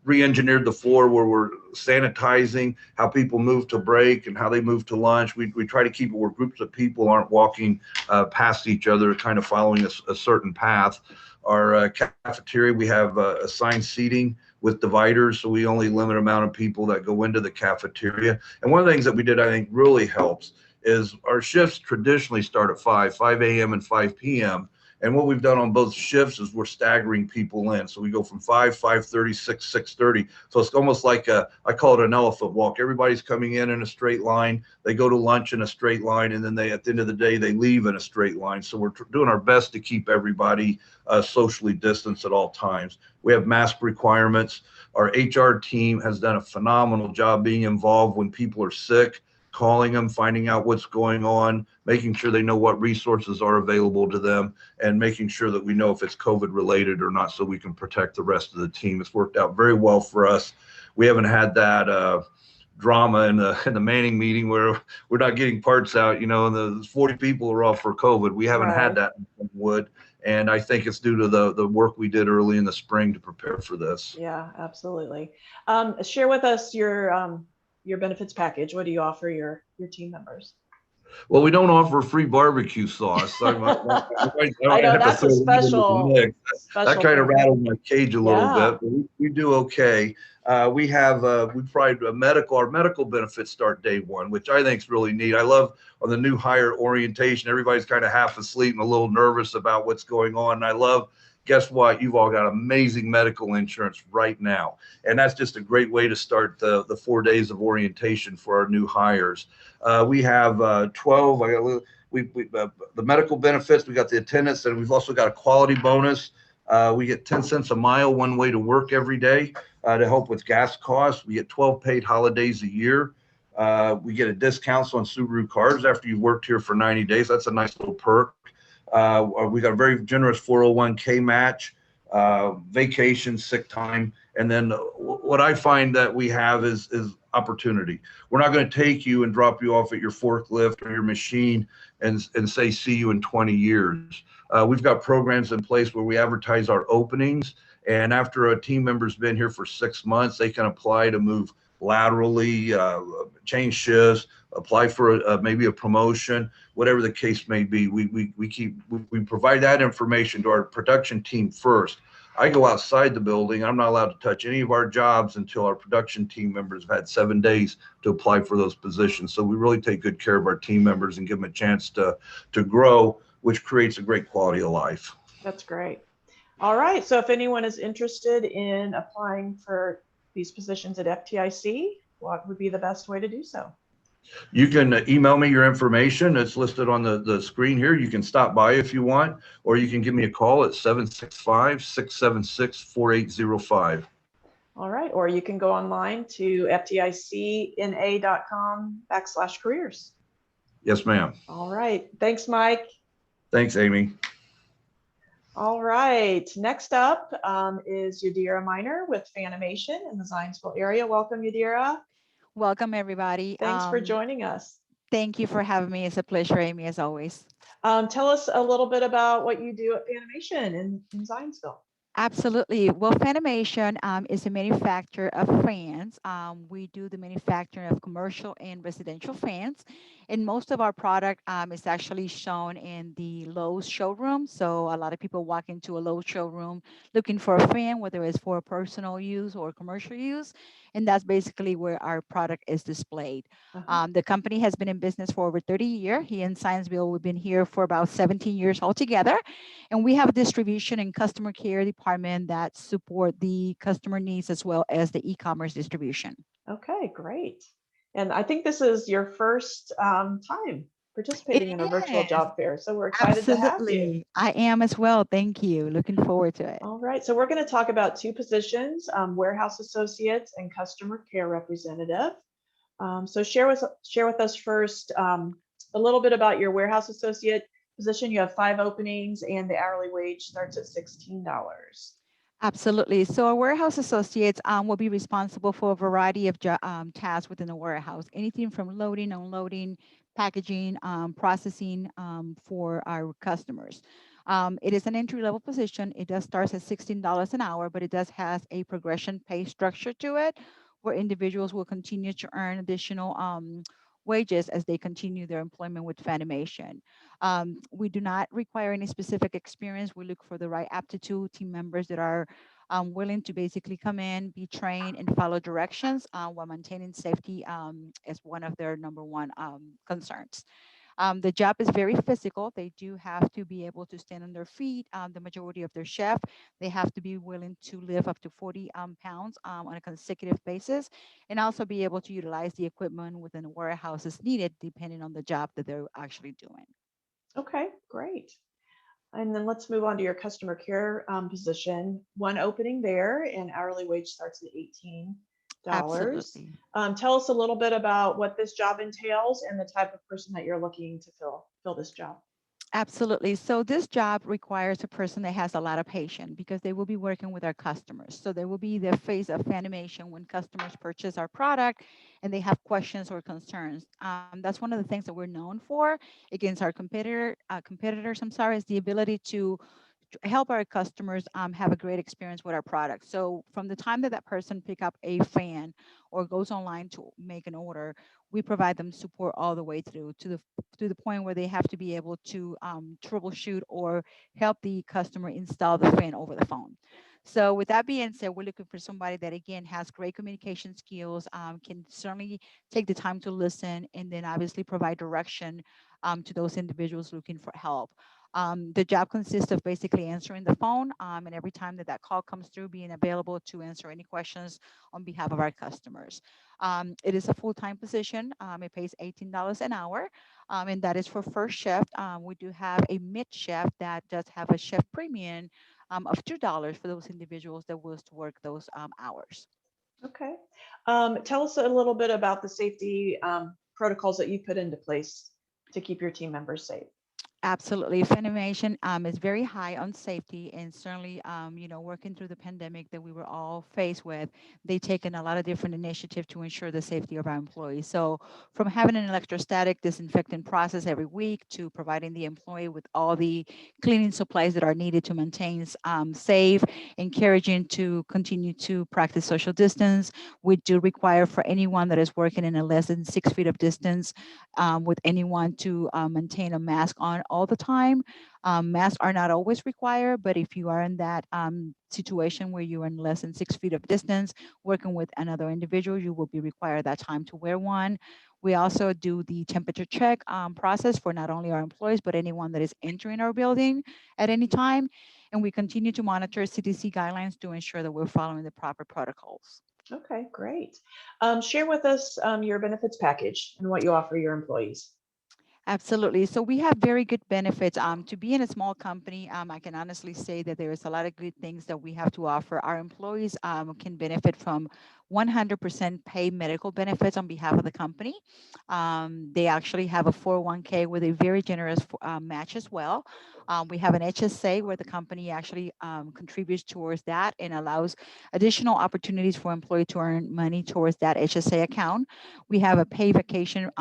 re-engineered the floor where we're sanitizing how people move to break and how they move to lunch. We try to keep it where groups of people aren't walking past each other, kind of following a certain path. Our cafeteria, we have assigned seating with dividers, so we only limit amount of people that go into the cafeteria. And one of the things that we did, I think, really helps is our shifts traditionally start at 5 a.m. and 5 p.m. And what we've done on both shifts is we're staggering people in. So we go from 5, 5:30, 6, 6:30. So it's almost like I call it an elephant walk. Everybody's coming in a straight line. They go to lunch in a straight line. And then at the end of the day, they leave in a straight line. So we're doing our best to keep everybody socially distanced at all times. We have mask requirements. Our HR team has done a phenomenal job being involved when people are sick, calling them, finding out what's going on, making sure they know what resources are available to them, and making sure that we know if it's COVID related or not so we can protect the rest of the team. It's worked out very well for us. We haven't had that drama in the Manning meeting where we're not getting parts out, and the 40 people are off for COVID. We haven't had that in Wood. And I think it's due to the work we did early in the spring to prepare for this. Yeah, absolutely. Share with us your benefits package. What do you offer your team members? Well, we don't offer free barbecue sauce. I know have to that's throw a that into the special, mix. That special kind of thing. rattled my cage a little Yeah. bit, but we do okay. We have, we provide our medical benefits start day one, which I think is really neat. I love on the new hire orientation, everybody's kind of half asleep and a little nervous about what's going on. And I love, guess what? You've all got amazing medical insurance right now. And that's just a great way to start the 4 days of orientation for our new hires. We have 12, the medical benefits, we got the attendance, and we've also got a quality bonus. We get 10 cents a mile one way to work every day to help with gas costs. We get 12 paid holidays a year. We get a discount on Subaru cars after you've worked here for 90 days. That's a nice little perk. We got a very generous 401k match, vacation, sick time. And then what I find that we have is opportunity. We're not going to take you and drop you off at your forklift or your machine and say, see you in 20 years. We've got programs in place where we advertise our openings. And after a team member's been here for 6 months, they can apply to move laterally, change shifts, apply for maybe a promotion, whatever the case may be. We provide that information to our production team first. I go outside the building. I'm not allowed to touch any of our jobs until our production team members have had 7 days to apply for those positions. So we really take good care of our team members and give them a chance to grow, which creates a great quality of life. That's great. All right. So if anyone is interested in applying for these positions at FTIC, what would be the best way to do so? You can email me your information. It's listed on the screen here. You can stop by if you want, or you can give me a call at 765-676-4805. All right. Or you can go online to fticna.com/careers. Yes, ma'am. All right. Thanks, Mike. Thanks, Amy. All right. Next up is Yadira Miner with Fanimation in the Zionsville area. Welcome, Yadira. Welcome, everybody. Thanks for joining us. Thank you for having me. It's a pleasure, Amy, as always. Tell us a little bit about what you do at Fanimation in Zionsville. Absolutely. Well, Fanimation is a manufacturer of fans. We do the manufacturing of commercial and residential fans. And most of our product is actually shown in the Lowe's showroom. So a lot of people walk into a Lowe's showroom looking for a fan, whether it's for personal use or commercial use. And that's basically where our product is displayed. The company has been in business for over 30 years. Here in Zionsville, we've been here for about 17 years altogether. And we have a distribution and customer care department that support the customer needs as well as the e-commerce distribution. Okay, great. And I think this is your first time participating in a virtual job fair. So we're excited to have you. Absolutely. I am as well. Thank you. Looking forward to it. All right. So we're going to talk about two positions, warehouse associates and customer care representative. So share with us first a little bit about your warehouse associate position. You have 5 openings and the hourly wage starts at $16. Absolutely. So our warehouse associates will be responsible for a variety of tasks within the warehouse, anything from loading, unloading, packaging, processing for our customers. It is an entry-level position. It does start at $16 an hour, but it does have a progression pay structure to it, where individuals will continue to earn additional wages as they continue their employment with Fanimation. We do not require any specific experience. We look for the right aptitude team members that are willing to basically come in, be trained, and follow directions while maintaining safety as one of their number one concerns. The job is very physical. They do have to be able to stand on their feet. The majority of their chef, they have to be willing to lift up to 40 pounds on a consecutive basis, and also be able to utilize the equipment within the warehouse as needed, depending on the job that they're actually doing. Okay, great. And then let's move on to your customer care position. 1 opening there and hourly wage starts at $18. Absolutely. Tell us a little bit about what this job entails and the type of person that you're looking to fill this job. Absolutely. So this job requires a person that has a lot of patience because they will be working with our customers. So there will be the phase of animation when customers purchase our product and they have questions or concerns. That's one of the things that we're known for against our competitors. I'm sorry, is the ability to help our customers have a great experience with our product. So from the time that that person pick up a fan or goes online to make an order, we provide them support all the way through to the point where they have to be able to troubleshoot or help the customer install the fan over the phone. So with that being said, we're looking for somebody that again has great communication skills, can certainly take the time to listen, and then obviously provide direction to those individuals looking for help. The job consists of basically answering the phone, and every time that that call comes through, being available to answer any questions on behalf of our customers. It is a full-time position. It pays $18 an hour, and that is for first shift. We do have a mid shift that does have a shift premium of $2 for those individuals that wills to work those hours. Okay. Tell us a little bit about the safety protocols that you put into place to keep your team members safe. Absolutely. Funimation is very high on safety, and certainly, working through the pandemic that we were all faced with, they've taken a lot of different initiatives to ensure the safety of our employees. So from having an electrostatic disinfectant process every week to providing the employee with all the cleaning supplies that are needed to maintain safe, encouraging to continue to practice social distance. We do require for anyone that is working in a less than 6 feet of distance with anyone to maintain a mask on all the time. Masks are not always required, but if you are in that situation where you are in less than 6 feet of distance working with another individual, you will be required that time to wear one. We also do the temperature check process for not only our employees, but anyone that is entering our building at any time. And we continue to monitor CDC guidelines to ensure that we're following the proper protocols. Okay, great. Share with us your benefits package and what you offer your employees. Absolutely. So we have very good benefits. To be in a small company, I can honestly say that there is a lot of good things that we have to offer. Our employees can benefit from 100% paid medical benefits on behalf of the company. They actually have a 401k with a very generous match as well. We have an HSA where the company actually contributes towards that and allows additional opportunities for employee to earn money towards that HSA account. We have a paid vacation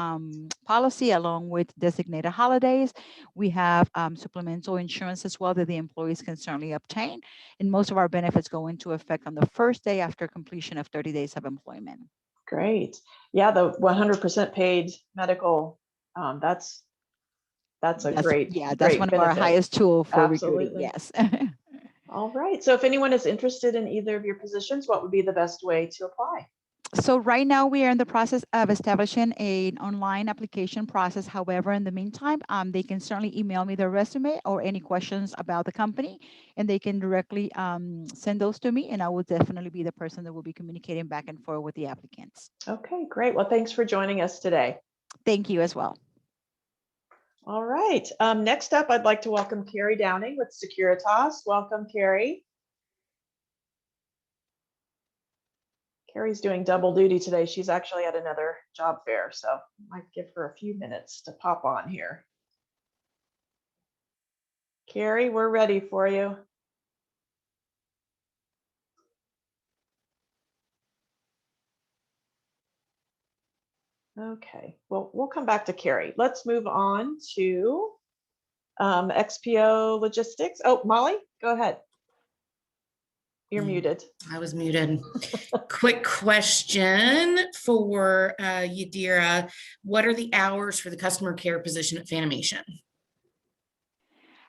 policy along with designated holidays. We have supplemental insurance as well that the employees can certainly obtain. And most of our benefits go into effect on the first day after completion of 30 days of employment. Great. Yeah, the 100% paid medical, that's a great, that's great one of our benefit. highest tools for recruiting. Absolutely. Yes. All right. So if anyone is interested in either of your positions, what would be the best way to apply? So right now we are in the process of establishing an online application process. However, in the meantime, they can certainly email me their resume or any questions about the company, and they can directly send those to me, and I will definitely be the person that will be communicating back and forth with the applicants. Okay, great. Well, thanks for joining us today. Thank you as well. All right. Next up, I'd like to welcome Carrie Downing with Securitas. Welcome, Carrie. Carrie's doing double duty today. She's actually at another job fair, so I might give her a few minutes to pop on here. Carrie, we're ready for you. Okay, well, we'll come back to Carrie. Let's move on to XPO Logistics. Oh, Molly, go ahead. You're muted. I was muted. Quick question for Yadira. What are the hours for the customer care position at Funimation?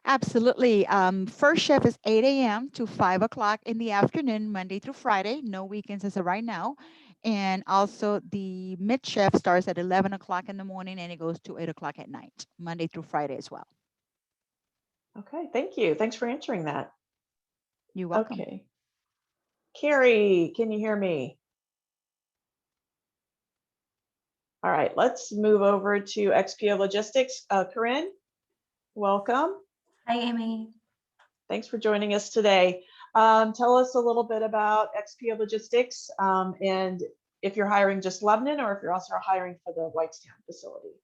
Absolutely. First shift is 8 a.m. to 5 o'clock in the afternoon, Monday through Friday. No weekends as of right now. And also the mid shift starts at 11 o'clock in the morning and it goes to 8 o'clock at night, Monday through Friday as well. Okay, thank you. Thanks for answering that. You're welcome. Okay. Carrie, can you hear me? All right, let's move over to XPO Logistics. Corinne, welcome. Hi, Amy. Thanks for joining us today. Tell us a little bit about XPO Logistics and if you're hiring just Lebanon or if you're also hiring for the Whitestown facility.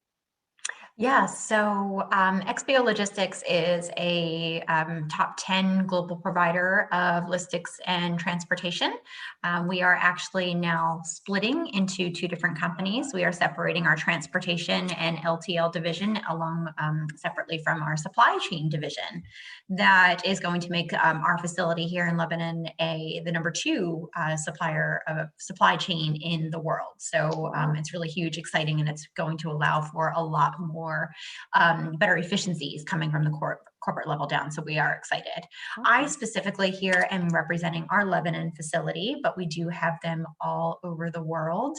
Yeah, so XPO Logistics is a top 10 global provider of logistics and transportation. We are actually now splitting into two different companies. We are separating our transportation and LTL division along separately from our supply chain division. That is going to make our facility here in Lebanon the number 2 supplier of supply chain in the world. So it's really huge, exciting, and it's going to allow for a lot more better efficiencies coming from the corporate level down. So we are excited. I specifically here am representing our Lebanon facility, but we do have them all over the world.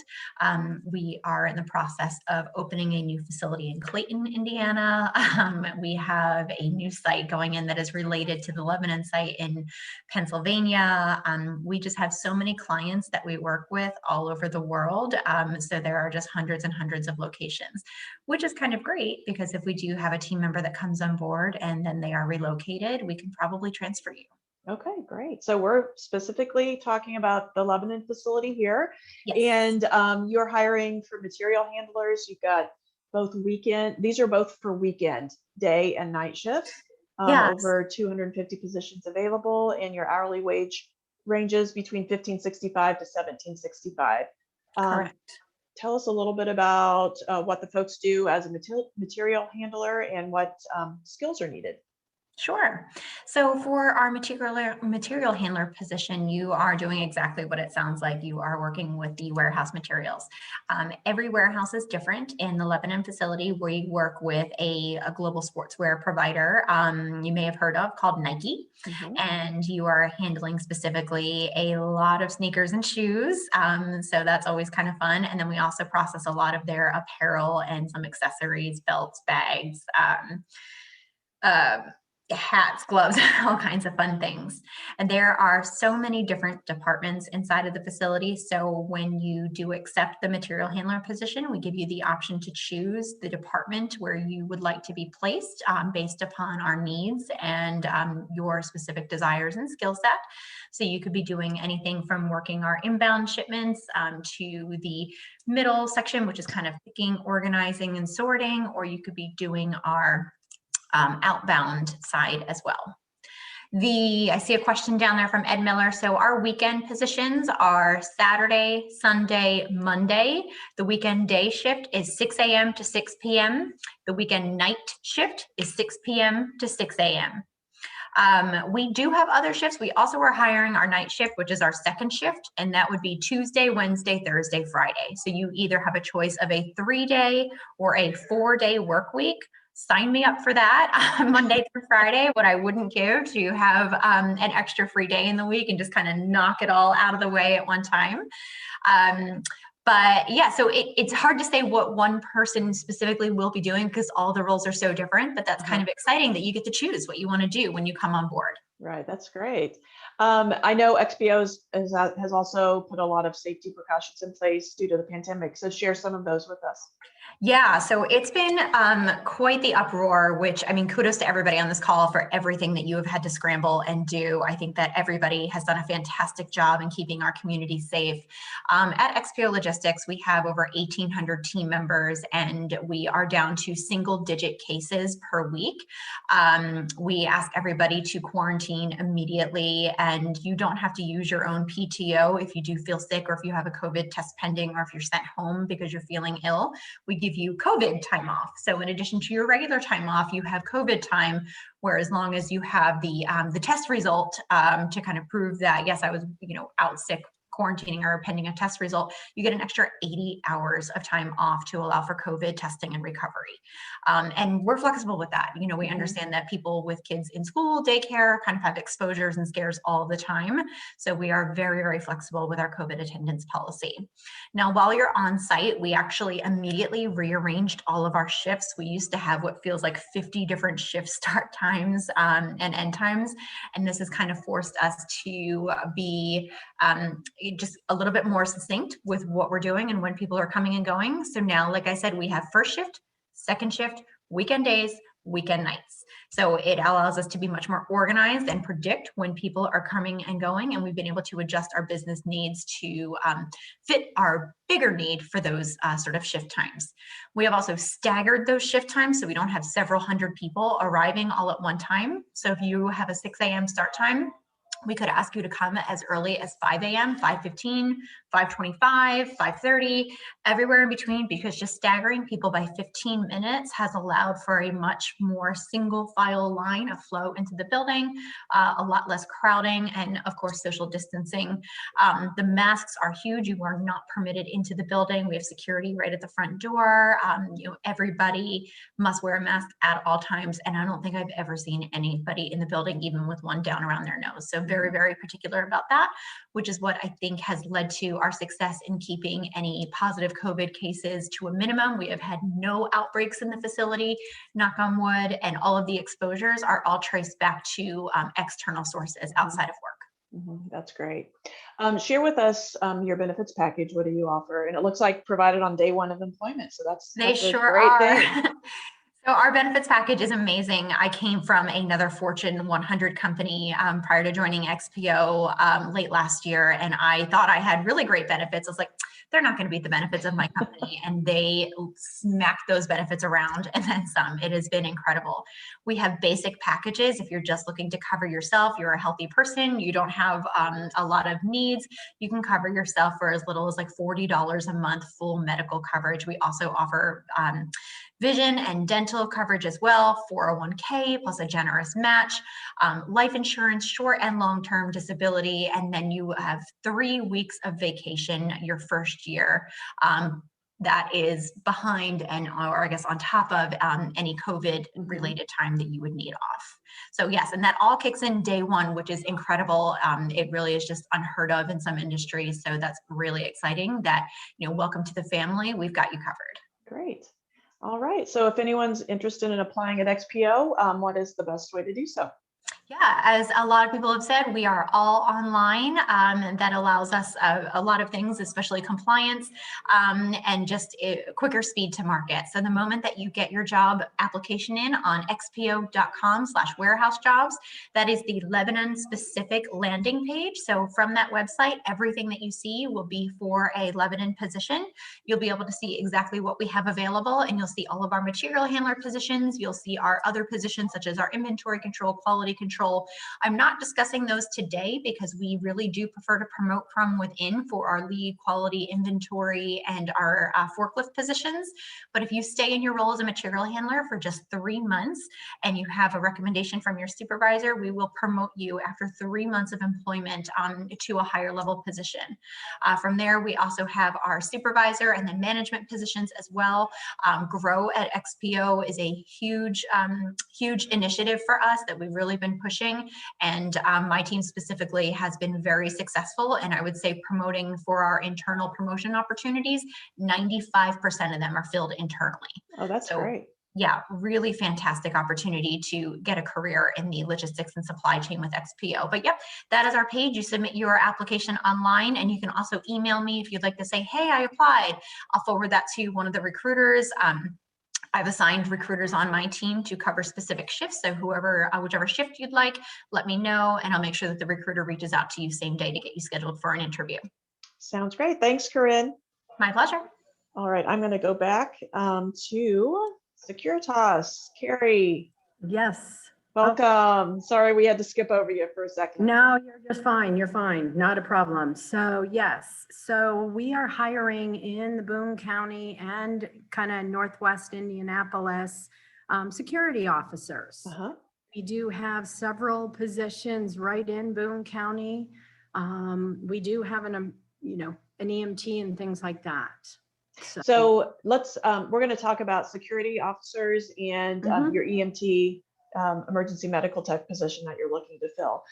We are in the process of opening a new facility in Clayton, Indiana. We have a new site going in that is related to the Lebanon site in Pennsylvania. We just have so many clients that we work with all over the world. So there are just hundreds and hundreds of locations, which is kind of great because if we do have a team member that comes on board and then they are relocated, we can probably transfer you. Okay, great. So we're specifically talking about the Lebanon facility here. Yes. And you're hiring for material handlers. You've got both weekend, these are both for weekend, day and night shifts. Yes. Over 250 positions available, and your hourly wage ranges between $15.65 to $17.65. Correct. Tell us a little bit about what the folks do as a material handler and what skills are needed. Sure. So for our material handler position, you are doing exactly what it sounds like. You are working with the warehouse materials. Every warehouse is different. In the Lebanon facility, we work with a global sportswear provider you may have heard of called Nike. Mhm. And you are handling specifically a lot of sneakers and shoes. So that's always kind of fun. And then we also process a lot of their apparel and some accessories, belts, bags, hats, gloves, all kinds of fun things. And there are so many different departments inside of the facility. So when you do accept the material handler position, we give you the option to choose the department where you would like to be placed based upon our needs and your specific desires and skill set. So you could be doing anything from working our inbound shipments to the middle section, which is kind of picking, organizing, and sorting, or you could be doing our outbound side as well. I see a question down there from Ed Miller. So our weekend positions are Saturday, Sunday, Monday. The weekend day shift is 6 a.m. to 6 p.m. The weekend night shift is 6 p.m. to 6 a.m. We do have other shifts. We also are hiring our night shift, which is our second shift, and that would be Tuesday, Wednesday, Thursday, Friday. So you either have a choice of a 3-day or a 4-day work week. Sign me up for that Monday through Friday. What I wouldn't give to have an extra free day in the week and just kind of knock it all out of the way at one time. But yeah, so it's hard to say what one person specifically will be doing because all the roles are so different, but that's kind of exciting that you get to choose what you want to do when you come on board. Right, that's great. I know XPO has also put a lot of safety precautions in place due to the pandemic. So share some of those with us. Yeah, so it's been quite the uproar, which, I mean, kudos to everybody on this call for everything that you have had to scramble and do. I think that everybody has done a fantastic job in keeping our community safe. At XPO Logistics, we have over 1,800 team members, and we are down to single-digit cases per week. We ask everybody to quarantine immediately, and you don't have to use your own PTO if you do feel sick or if you have a COVID test pending or if you're sent home because you're feeling ill. We give you COVID time off. So in addition to your regular time off, you have COVID time, where as long as you have the test result to kind of prove that, yes, I was, out sick, quarantining or pending a test result, you get an extra 80 hours of time off to allow for COVID testing and recovery. And we're flexible with that. We understand that people with kids in school, daycare, kind of have exposures and scares all the time. So we are very, very flexible with our COVID attendance policy. Now, while you're on site, we actually immediately rearranged all of our shifts. We used to have what feels like 50 different shift start times and end times. And this has kind of forced us to be just a little bit more succinct with what we're doing and when people are coming and going. So now, like I said, we have first shift, second shift, weekend days, weekend nights. So it allows us to be much more organized and predict when people are coming and going. And we've been able to adjust our business needs to fit our bigger need for those sort of shift times. We have also staggered those shift times so we don't have several hundred people arriving all at one time. So if you have a 6 a.m. start time, we could ask you to come as early as 5 a.m., 5:15, 5:25, 5:30, everywhere in between, because just staggering people by 15 minutes has allowed for a much more single file line of flow into the building, a lot less crowding, and of course, social distancing. The masks are huge. You are not permitted into the building. We have security right at the front door. Everybody must wear a mask at all times. And I don't think I've ever seen anybody in the building, even with one down around their nose. So very, very particular about that, which is what I think has led to our success in keeping any positive COVID cases to a minimum. We have had no outbreaks in the facility, knock on wood, and all of the exposures are all traced back to external sources outside of work. That's great. Share with us your benefits package. What do you offer? And it looks like provided on day one of employment. So that's They a sure great are. thing. So our benefits package is amazing. I came from another Fortune 100 company prior to joining XPO late last year, and I thought I had really great benefits. I was like, they're not going to beat the benefits of my company, and they smacked those benefits around and then some. It has been incredible. We have basic packages. If you're just looking to cover yourself, you're a healthy person, you don't have a lot of needs, you can cover yourself for as little as like $40 a month, full medical coverage. We also offer vision and dental coverage as well, 401k plus a generous match, life insurance, short and long-term disability, and then you have 3 weeks of vacation your first year. That is behind and, or I guess on top of any COVID related time that you would need off. So yes, and that all kicks in day one, which is incredible. It really is just unheard of in some industries. So that's really exciting that, welcome to the family. We've got you covered. Great. All right. So if anyone's interested in applying at XPO, what is the best way to do so? Yeah, as a lot of people have said, we are all online, and that allows us a lot of things, especially compliance, and just a quicker speed to market. So the moment that you get your job application in on xpo.com/warehousejobs, that is the Lebanon specific landing page. So from that website, everything that you see will be for a Lebanon position. You'll be able to see exactly what we have available, and you'll see all of our material handler positions. You'll see our other positions, such as our inventory control, quality control. I'm not discussing those today because we really do prefer to promote from within for our lead, quality, inventory, and our forklift positions. But if you stay in your role as a material handler for just 3 months and you have a recommendation from your supervisor, we will promote you after 3 months of employment to a higher level position. From there, we also have our supervisor and then management positions as well. Grow at XPO is a huge, huge initiative for us that we've really been pushing. And my team specifically has been very successful. And I would say promoting for our internal promotion opportunities, 95% of them are filled internally. Oh, that's great. Yeah, really fantastic opportunity to get a career in the logistics and supply chain with XPO. But yep, that is our page. You submit your application online, and you can also email me if you'd like to say, hey, I applied. I'll forward that to one of the recruiters. I've assigned recruiters on my team to cover specific shifts. So whichever shift you'd like, let me know, and I'll make sure that the recruiter reaches out to you same day to get you scheduled for an interview. Sounds great. Thanks, Corinne. My pleasure. All right, I'm going to go back to Securitas. Carrie, Yes. welcome. Sorry, we had to skip over you for a second. No, you're just fine. You're fine. Not a problem. So yes, so we are hiring in the Boone County and kind of Northwest Indianapolis security officers. We do have several positions right in Boone County. We do have an EMT and things like that. So let's, we're going to talk about security officers and your EMT emergency medical tech position that you're looking to fill.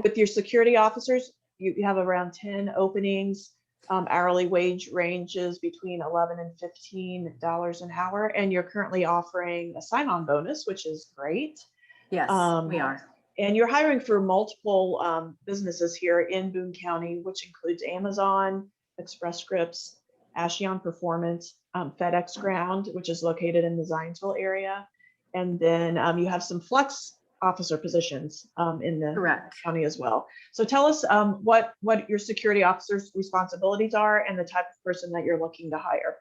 With your security officers, you have around 10 openings. Hourly wage ranges between $11 and $15 an hour, and you're currently offering a sign-on bonus, which is great. Yes, we are. And you're hiring for multiple businesses here in Boone County, which includes Amazon, Express Scripts, Ashion Performance, FedEx Ground, which is located in the Zionsville area, And then you have some flex officer positions in the Correct. county as well. So tell us what your security officer's responsibilities are and the type of person that you're looking to hire.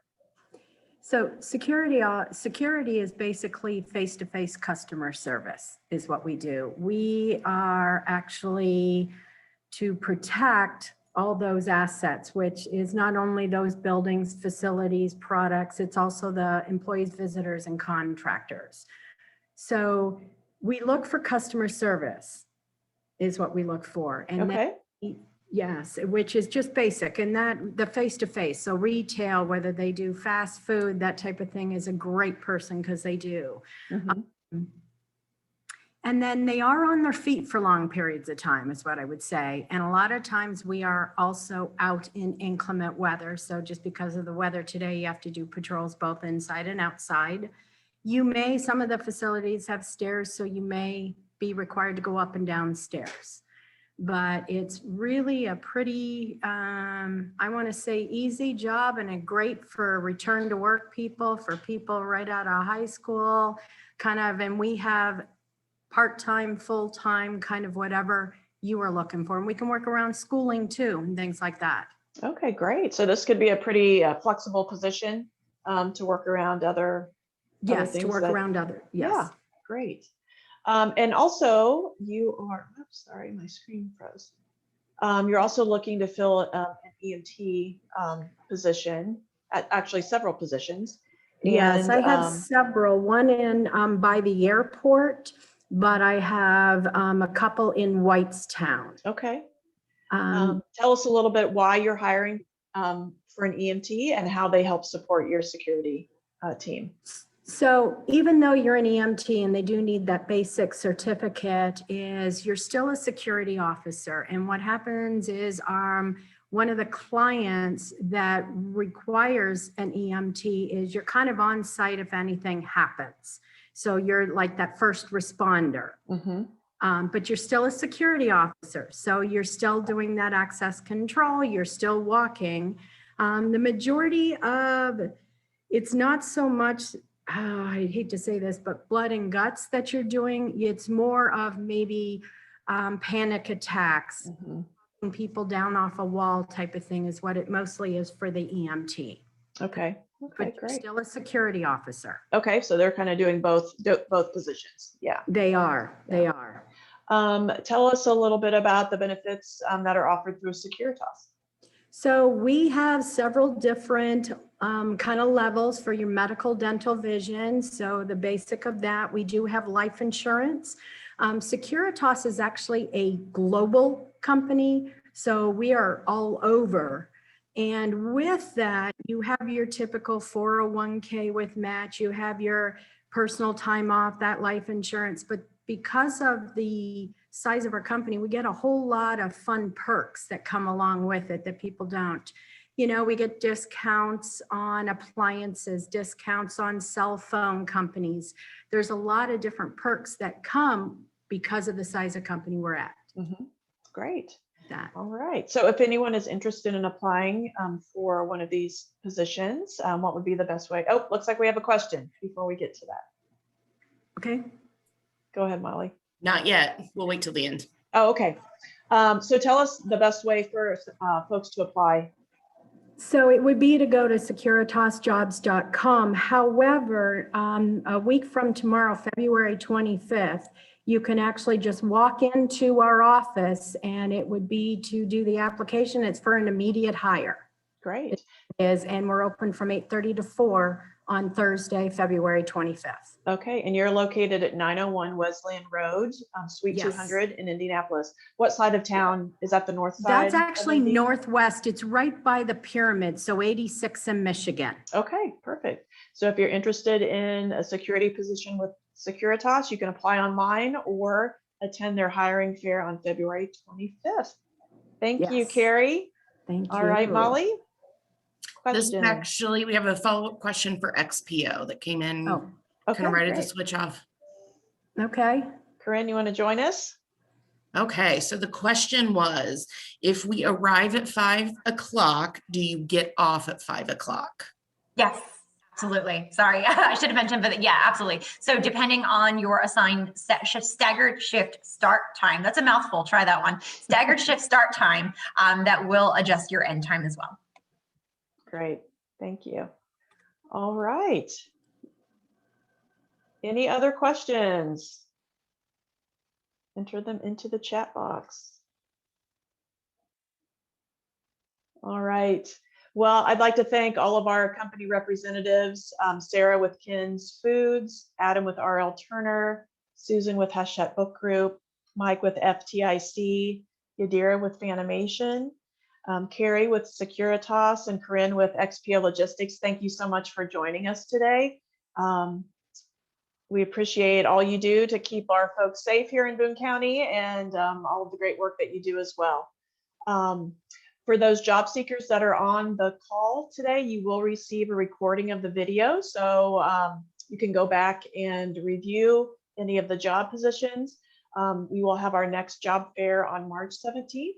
So security is basically face-to-face customer service is what we do. We are actually to protect all those assets, which is not only those buildings, facilities, products, it's also the employees, visitors, and contractors. So we look for customer service is what we look for. And Okay. yes, which is just basic, and that the face-to-face. So retail, whether they do fast food, that type of thing, is a great person because they do. Mhm. And then they are on their feet for long periods of time, is what I would say. And a lot of times we are also out in inclement weather. So just because of the weather today, you have to do patrols both inside and outside. Some of the facilities have stairs, so you may be required to go up and down stairs. But it's really a pretty, I want to say, easy job, and a great for return to work people, for people right out of high school, and we have part-time, full-time, kind of whatever you are looking for. And we can work around schooling too, and things like that. Okay, great. So this could be a pretty flexible position to work around other Yes, to things work that- around other, yes. Yeah, great. And also you are, oops, sorry, my screen froze. You're also looking to fill an EMT position, actually several positions. Yes, And, I have several, one in by the airport, but I have a couple in Whitestown. Okay. Um, Tell us a little bit why you're hiring for an EMT and how they help support your security team. So even though you're an EMT and they do need that basic certificate, is you're still a security officer. And what happens is one of the clients that requires an EMT is you're kind of on site if anything happens. So you're like that first responder. Mm-hmm. But you're still a security officer. So you're still doing that access control. You're still walking. The majority of, it's not so much, I hate to say this, but blood and guts that you're doing. It's more of maybe panic attacks, Mm-hmm. people down off a wall type of thing is what it mostly is for the EMT. Okay. But Okay, you're great. still a security officer. Okay, so they're kind of doing both positions. Yeah. They are. Tell us a little bit about the benefits that are offered through Securitas. So we have several different kind of levels for your medical, dental, vision. So the basic of that, we do have life insurance. Securitas is actually a global company, so we are all over. And with that, you have your typical 401k with match, you have your personal time off, that life insurance, but because of the size of our company, we get a whole lot of fun perks that come along with it that people don't. You know, we get discounts on appliances, discounts on cell phone companies. There's a lot of different perks that come because of the size of company we're at. Mm-hmm. Great. That. All right. So if anyone is interested in applying for one of these positions, what would be the best way? Oh, looks like we have a question before we get to that. Okay. Go ahead, Molly. Not yet. We'll wait till the end. Oh, okay. So tell us the best way for folks to apply. So it would be to go to securitasjobs.com. However, a week from tomorrow, February 25th, you can actually just walk into our office and it would be to do the application. It's for an immediate hire. Great. And we're open from 8:30 to 4 on Thursday, February 25th. Okay. And you're located at 901 Wesleyan Road, Suite Yes. 200 in Indianapolis. What side of town? Is that the north side? That's of actually Indy? northwest. It's right by the pyramid. So 86 in Michigan. Okay, perfect. So if you're interested in a security position with Securitas, you can apply online or attend their hiring fair on February 25th. Thank you, Yes. Carrie. Thank you. All right, Molly. This Question. actually, we have a follow-up question for XPO that came in Oh, Okay, kind of right at the great. switch off. okay. Corinne, you want to join us? Okay, so the question was, if we arrive at 5 o'clock, do you get off at 5 o'clock? Yes, Absolutely. Sorry, I should have mentioned, but yeah, absolutely. So depending on your assigned staggered shift start time, that's a mouthful, try that one. Staggered shift start time, that will adjust your end time as well. Great, thank you. All right. Any other questions? Enter them into the chat box. All right. Well, I'd like to thank all of our company representatives, Sarah with Kin's Foods, Adam with RL Turner, Susan with Hachette Book Group, Mike with FTIC, Yadira with Fanimation, Carrie with Securitas, and Corinne with XPO Logistics. Thank you so much for joining us today. We appreciate all you do to keep our folks safe here in Boone County, and all of the great work that you do as well. For those job seekers that are on the call today, you will receive a recording of the video. So you can go back and review any of the job positions. We will have our next job fair on March 17th.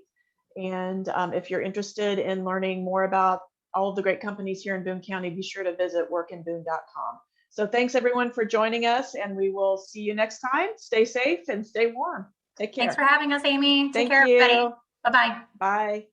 And if you're interested in learning more about all of the great companies here in Boone County, be sure to visit workinboone.com. So thanks everyone for joining us, and we will see you next time. Stay safe and stay warm. Take care. Thanks for having us, Amy. Take Thank care, you. everybody. Bye-bye. Bye.